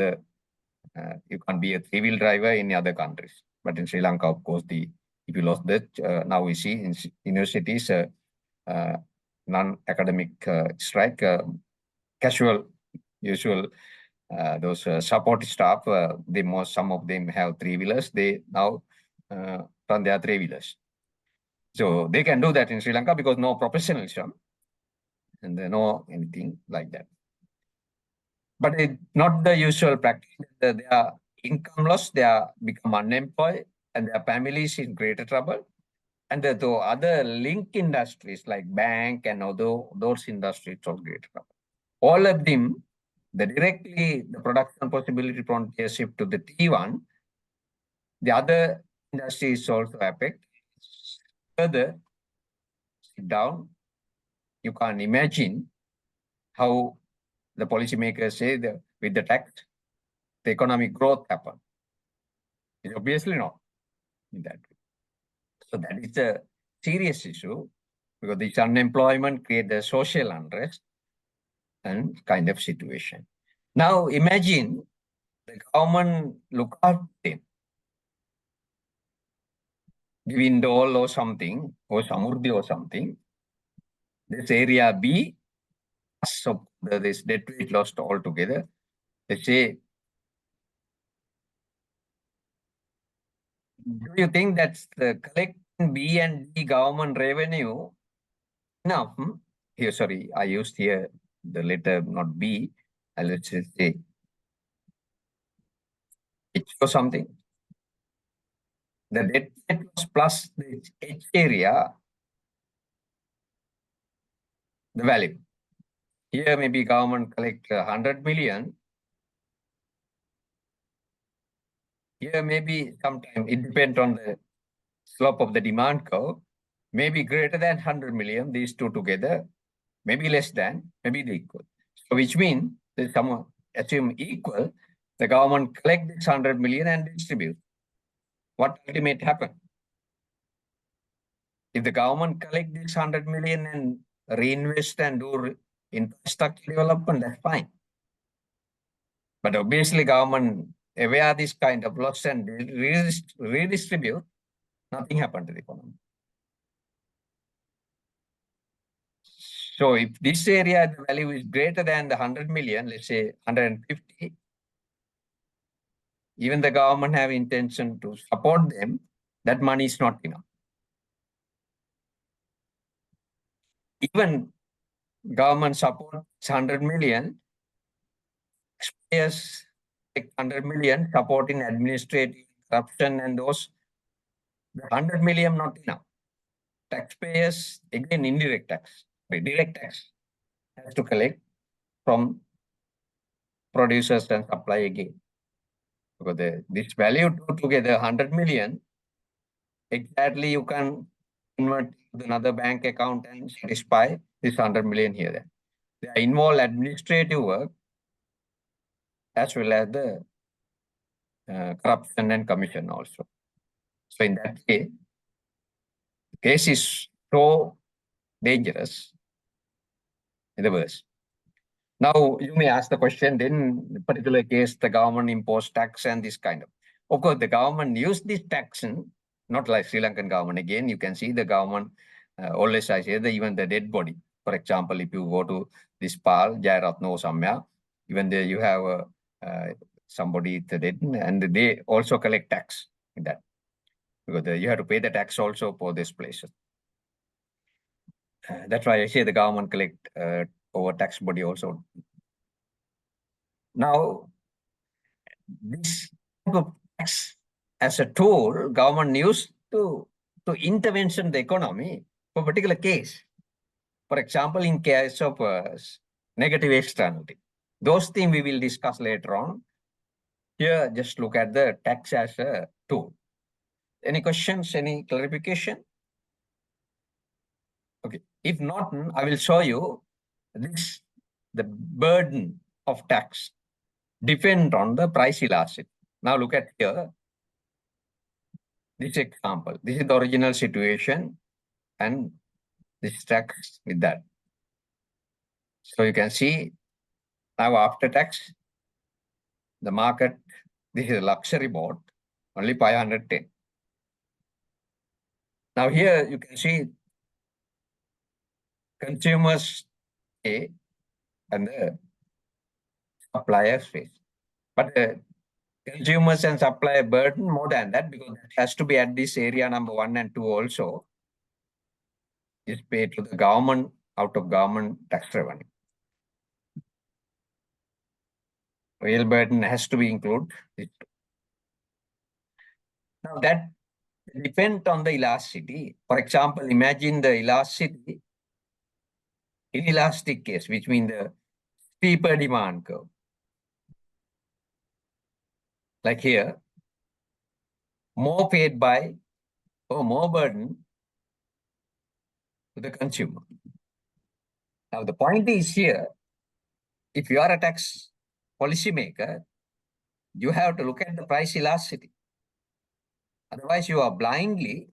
[SPEAKER 1] you can't be a three-wheel driver in other countries. But in Sri Lanka, of course, if you lost that, now we see in universities non-academic strike, casual, usual, those support staff, some of them have three-wheelers. They now run their three-wheelers. So they can do that in Sri Lanka because no professionalism and no anything like that. But it's not the usual practice. They are income loss, they are become unemployed, and their families in greater trouble. And the other link industries like bank and other those industries are greater trouble. All of them, the production possibility frontier shift to the T1, the other industries also affect. Further, sit down, you can't imagine how the policymakers say that with the tax, the economic growth happen. It's obviously not in that way. So that is a serious issue because this unemployment creates a social unrest and kind of situation. Now imagine the government look after them, giving dole or something, or samurdhi or something. This area B, so this debt weight lost altogether. Let's say, do you think that's the collecting B and D government revenue enough? Here, sorry, I used here the letter not B. Let's just say H or something. The debt weight loss plus the H area, the value. Here maybe government collect 100 million. Here maybe sometime it depends on the slope of the demand curve. Maybe greater than 100 million, these two together, maybe less than, maybe they equal. So which means there's some assume equal, the government collect this 100 million and distribute. What ultimate happen? If the government collect this 100 million and reinvest and do infrastructure development, that's fine. But obviously government aware this kind of loss and redistribute, nothing happened to the economy. So if this area, the value is greater than the 100 million, let's say 150, even the government have intention to support them, that money is not enough. Even government support 100 million, taxpayers take 100 million supporting administrative corruption and those, the 100 million not enough. Taxpayers, again indirect tax, direct tax has to collect from producers and supply again. Because this value together 100 million, exactly you can convert to another bank account and satisfy this 100 million here. They involve administrative work as well as the corruption and commission also. So in that case, the case is so dangerous in the worst. Now you may ask the question, then in a particular case, the government imposed tax and this kind of. Of course, the government used this tax, not like Sri Lankan government. Again, you can see the government always I say even the dead body. For example, if you go to this Pal, Jayaratna or somewhere, even there you have somebody dead and they also collect tax in that. Because you have to pay the tax also for this places. That's why I say the government collect overtax body also. Now, this type of tax as a tool, government used to intervention the economy for particular case. For example, in case of negative externality. Those things we will discuss later on. Here, just look at the tax as a tool. Any questions, any clarification? Okay. If not, I will show you this, the burden of tax depend on the price elasticity. Now look at here, this example. This is the original situation and this tax with that. So you can see now after tax, the market, this is a luxury boat, only 510. Now here you can see consumers pay and the suppliers pay. But the consumers and supplier burden more than that because it has to be at this area number 1 and 2 also is paid to the government out of government tax revenue. Real burden has to be included. Now that depends on the elasticity. For example, imagine the elasticity, inelastic case, which means the steeper demand curve. Like here, more paid by or more burden to the consumer. Now the point is here, if you are a tax policymaker, you have to look at the price elasticity. Otherwise, you are blindly,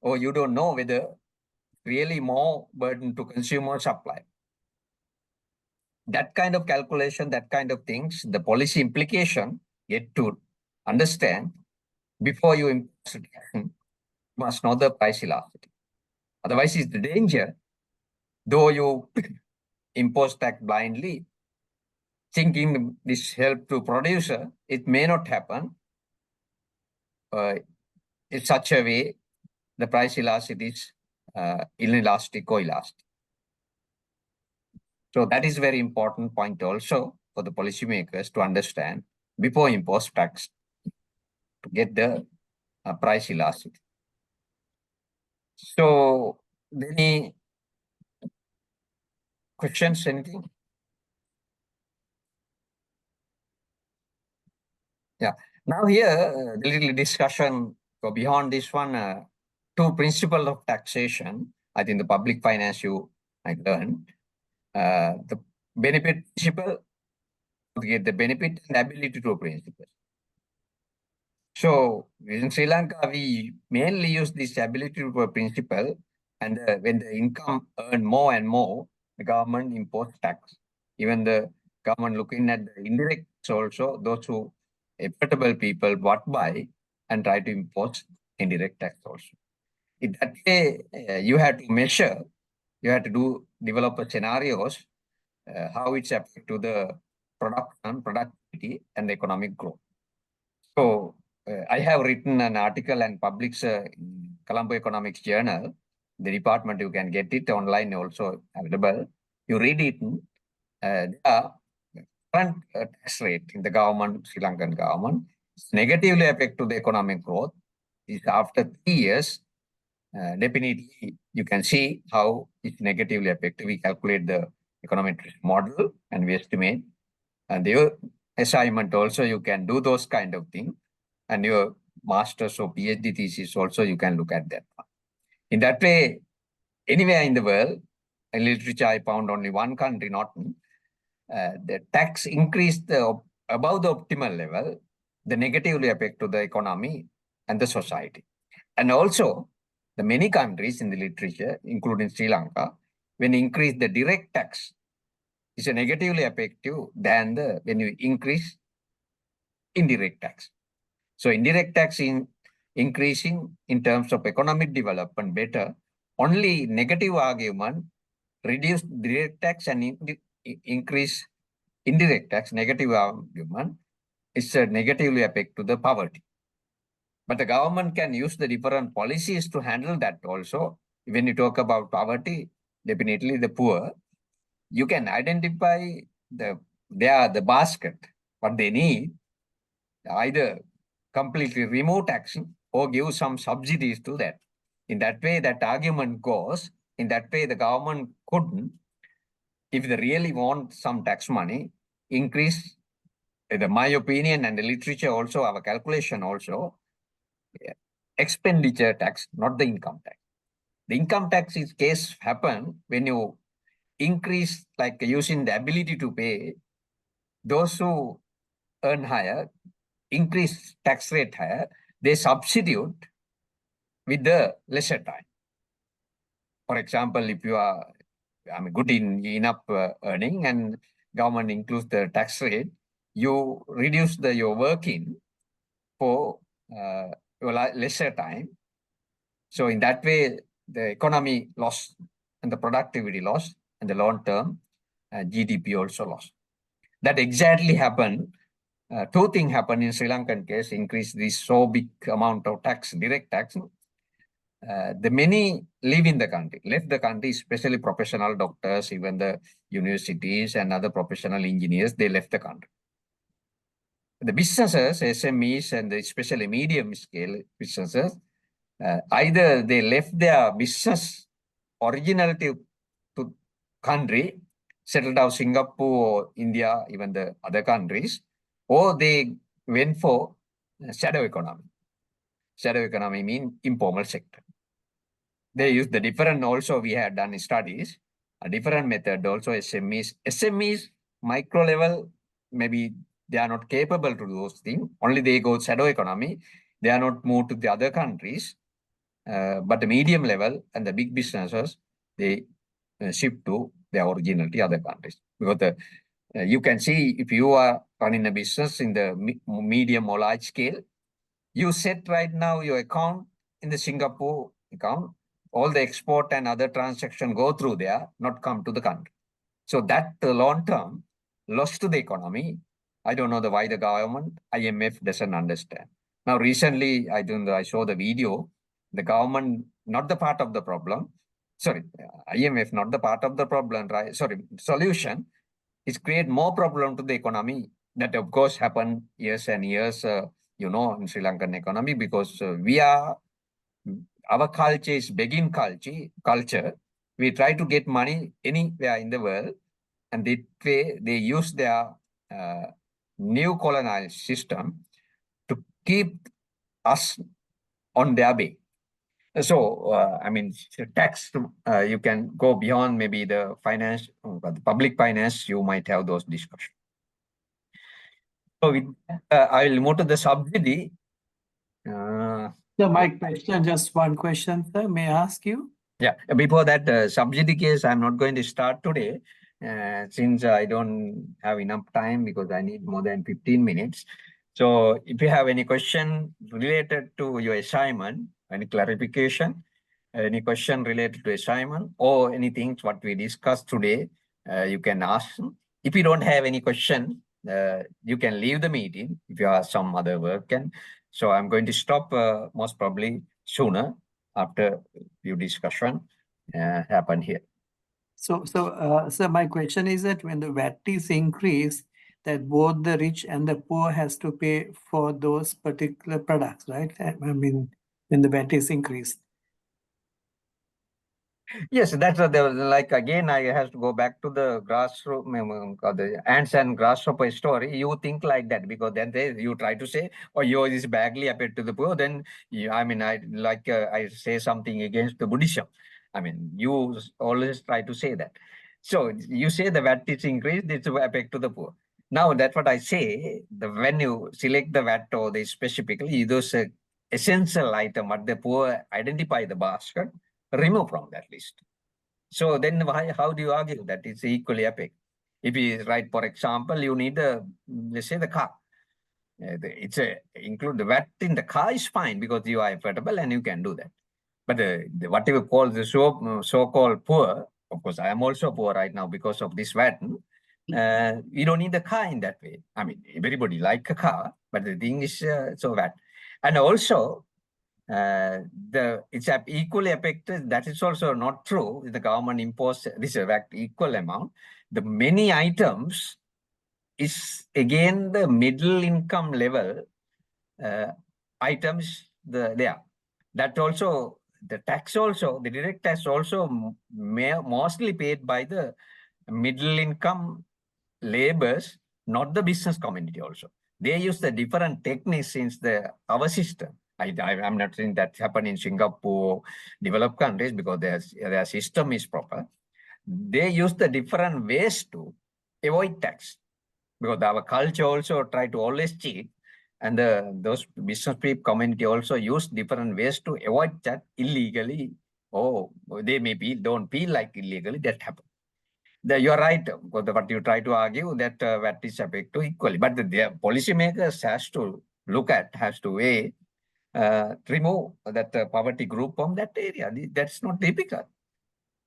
[SPEAKER 1] or you don't know whether really more burden to consumer supply. That kind of calculation, that kind of things, the policy implication, yet to understand before you impose it, you must know the price elasticity. Otherwise, it's the danger. Though you impose tax blindly, thinking this help to producer, it may not happen in such a way the price elasticity is inelastic or elastic. So that is very important point also for the policymakers to understand before impose tax to get the price elasticity. So any questions, anything? Yeah. Now here, the little discussion go beyond this one, two principles of taxation. I think the public finance you might learn. The benefit principle, to get the benefit and ability to principle. So in Sri Lanka, we mainly use this ability to principle, and when the income earn more and more, the government impose tax. Even the government looking at the indirect also, those who equitable people what buy and try to impose indirect tax also. In that way, you have to measure, you have to develop a scenarios, how it's affect to the production, productivity, and economic growth. So I have written an article and published in Colombo Economics Journal. The department, you can get it online also available. You read it. The current tax rate in the government, Sri Lankan government, negatively affect to the economic growth. Is after 3 years, definitely you can see how it's negatively affected. We calculate the economic model and we estimate. And your assignment also, you can do those kind of things. And your master's or PhD thesis also, you can look at that. In that way, anywhere in the world, in literature, I found only one country, not the tax increased above the optimal level, the negatively affect to the economy and the society. And also, the many countries in the literature, including Sri Lanka, when increase the direct tax, is a negatively effective than the when you increase indirect tax. So indirect tax in increasing in terms of economic development better, only negative argument reduce direct tax and increase indirect tax, negative argument is negatively affect to the poverty. But the government can use the different policies to handle that also. When you talk about poverty, definitely the poor, you can identify the basket, what they need, either completely remove taxing or give some subsidies to that. In that way, that argument goes. In that way, the government couldn't, if they really want some tax money, increase, my opinion and the literature also, our calculation also, expenditure tax, not the income tax. The income tax is case happen when you increase, like using the ability to pay, those who earn higher, increase tax rate higher, they substitute with the lesser time. For example, if you are good in enough earning and government includes the tax rate, you reduce your working for lesser time. So in that way, the economy lost and the productivity lost and the long term GDP also lost. That exactly happened. Two things happened in Sri Lankan case, increase this so big amount of tax, direct tax. The many live in the country, left the country, especially professional doctors, even the universities and other professional engineers, they left the country. The businesses, SMEs, and especially medium scale businesses, either they left their business original to country, settled out Singapore, India, even the other countries, or they went for shadow economy. Shadow economy means informal sector. They use the different, also we have done studies, a different method also SMEs, micro level, maybe they are not capable to do those things. Only they go shadow economy. They are not moved to the other countries. But the medium level and the big businesses, they shift to their originality other countries. Because you can see if you are running a business in the medium or large scale, you set right now your account in the Singapore account, all the export and other transaction go through there, not come to the country. So that long term loss to the economy, I don't know why the government, IMF doesn't understand. Now recently, I saw the video, the government not the part of the problem, sorry, IMF not the part of the problem, right? Sorry, solution is create more problem to the economy. That of course happened years and years, in Sri Lankan economy, because our culture is begging culture. We try to get money anywhere in the world, and that way they use their new colonial system to keep us on their way. So, tax, you can go beyond maybe the finance, the public finance, you might have those discussions. So, I will move to the subsidy.
[SPEAKER 3] So my question, just one question, sir. May I ask you?
[SPEAKER 1] Yeah, before that, subsidy case, I'm not going to start today since I don't have enough time because I need more than 15 minutes. So if you have any question related to your assignment, any clarification, any question related to assignment or anything what we discussed today, you can ask. If you don't have any question, you can leave the meeting if you have some other work. So I'm going to stop most probably sooner after few discussion happen here.
[SPEAKER 3] So, my question is that when the VAT is increased, that both the rich and the poor has to pay for those particular products, right? I mean, when the VAT is increased.
[SPEAKER 1] Yes, that's what there was like again. I have to go back to the grassroots, the ants and grasshopper story. You think like that because then you try to say, "Oh, yours is badly applied to the poor." Then I say something against the Buddhism. I mean, you always try to say that. So you say the VAT is increased, it's affect to the poor. Now that's what I say. When you select the VAT or the specifically those essential item, what the poor identify the basket, remove from that list. So then how do you argue that it's equally epic? If you write, for example, you need let's say the car. Include the VAT in the car is fine because you are affordable and you can do that. But what you call the so-called poor, of course, I am also poor right now because of this VAT. You don't need the car in that way. I mean, everybody like a car, but the thing is so VAT. And also, it's equally affected. That is also not true. The government imposed this equal amount. The many items is again the middle income level items there. That also, the tax also, the direct tax also mostly paid by the middle income laborers, not the business community also. They use the different techniques in our system. I'm not saying that happened in Singapore, developed countries, because their system is proper. They use the different ways to avoid tax, because our culture also try to always cheat, and those business people community also use different ways to avoid that illegally. Oh, they maybe don't feel like illegally that happen. You're right, what you try to argue that VAT is affected equally, but the policymakers has to weigh, remove that poverty group from that area. That's not difficult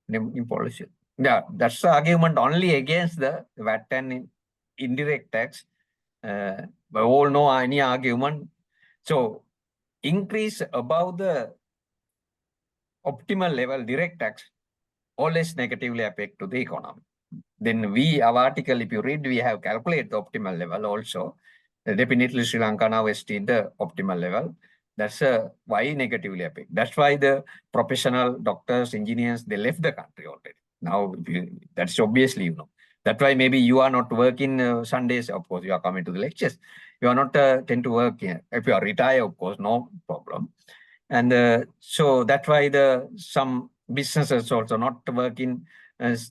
[SPEAKER 1] in policy. Yeah, that's the argument only against the VAT and indirect tax. We all know any argument. So increase above the optimal level direct tax always negatively affect to the economy. Then our article, if you read, we have calculated the optimal level also. Definitely Sri Lanka now is still the optimal level. That's why negatively affect. That's why the professional doctors, engineers, they left the country already. Now, that's obviously, That's why maybe you are not working Sundays. Of course, you are coming to the lectures. You are not tend to work here. If you are retired, of course, no problem. And so that's why some businesses also not working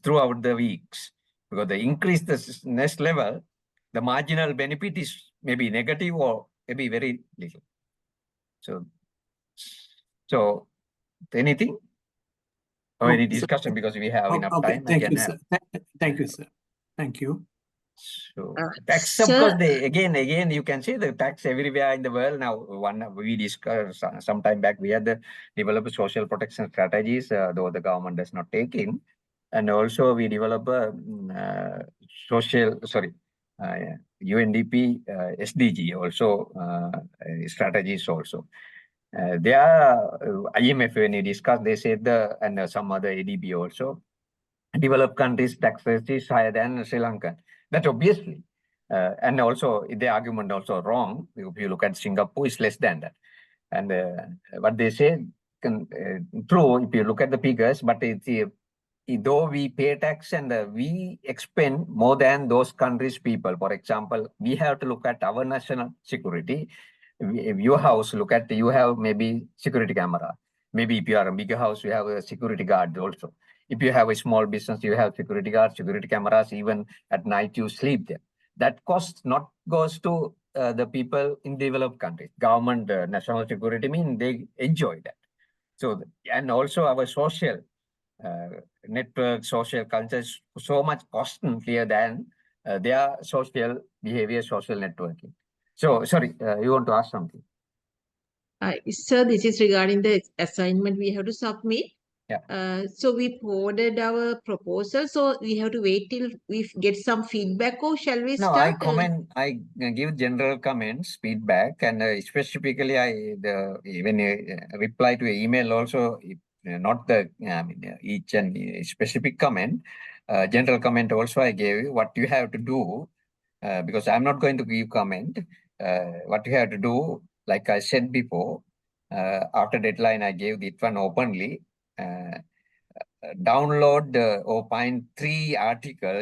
[SPEAKER 1] throughout the weeks, because they increase the next level, the marginal benefit is maybe negative or maybe very little. So anything or any discussion, because we have enough time.
[SPEAKER 3] Thank you, sir. Thank you, sir. Thank you.
[SPEAKER 1] So tax, of course, again, you can see the tax everywhere in the world now. We discussed some time back, we had the develop social protection strategies, though the government does not take in. And also we develop a UNDP SDG also strategies also. There are IMF, when you discuss, they said and some other ADB also, developed countries tax rate is higher than Sri Lanka. That's obviously. And also the argument also wrong. If you look at Singapore, it's less than that. And what they say, true if you look at the figures, but though we pay tax and we expend more than those countries' people. For example, we have to look at our national security. If your house, you have maybe security camera. Maybe if you are a bigger house, you have a security guard also. If you have a small business, you have security guards, security cameras. Even at night, you sleep there. That cost not goes to the people in developed countries. Government national security mean they enjoy that. So, and also our social network, social culture, so much costlier than their social behavior, social networking. So, sorry, you want to ask something?
[SPEAKER 4] Sir, this is regarding the assignment we have to submit.
[SPEAKER 1] Yeah.
[SPEAKER 4] So we forwarded our proposal. So we have to wait till we get some feedback, or shall we start?
[SPEAKER 1] No, I give general comments, feedback, and specifically even reply to an email also, not each and specific comment. General comment also I gave you what you have to do, because I'm not going to give comment. What you have to do, like I said before, after deadline, I gave it one openly. Download or find 3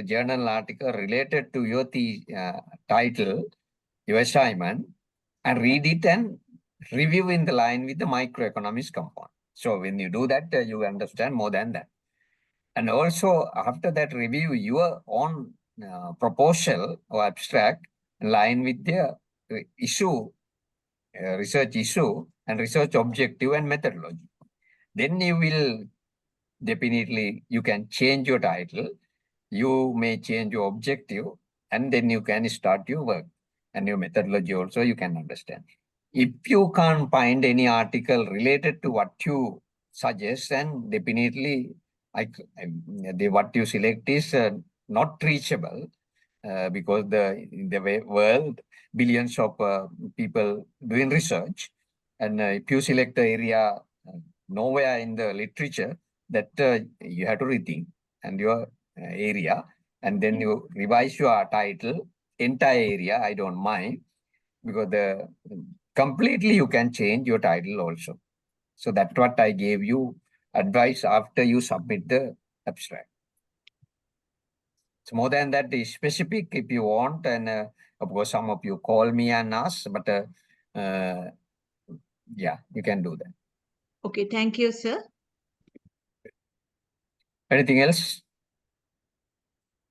[SPEAKER 1] journal article related to your title, your assignment, and read it and review in the line with the microeconomics compound. So when you do that, you understand more than that. And also after that, review your own proposal or abstract in line with the research issue and research objective and methodology. Then you will definitely, you can change your title, you may change your objective, and then you can start your work and your methodology also you can understand. If you can't find any article related to what you suggest, then definitely what you select is not reachable, because in the world, billions of people doing research, And if you select the area nowhere in the literature, that you have to rethink and your area, and then you revise your title, entire area, I don't mind, because the completely you can change your title also. So that's what I gave you advice after you submit the abstract. So more than that, the specific if you want, and of course some of you call me and ask, but yeah, you can do that.
[SPEAKER 4] Okay, thank you, sir.
[SPEAKER 1] Anything else?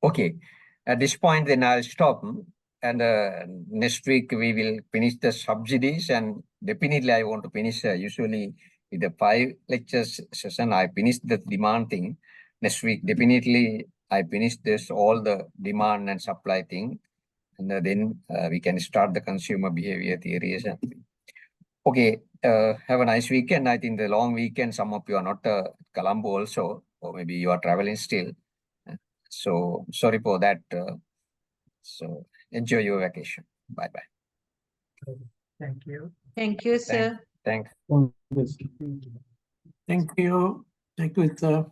[SPEAKER 1] Okay, at this point then I'll stop, and next week we will finish the subsidies, and definitely I want to finish usually with the 5 lectures session. I finished the demand thing. Next week definitely I finish this all the demand and supply thing, and then we can start the consumer behavior theories. Okay, have a nice weekend. I think the long weekend, some of you are not Colombo also, or maybe you are traveling still. So sorry for that. So enjoy your vacation. Bye bye.
[SPEAKER 2] Thank you.
[SPEAKER 4] Thank you, sir.
[SPEAKER 1] Thanks.
[SPEAKER 3] Thank you. Thank you, sir.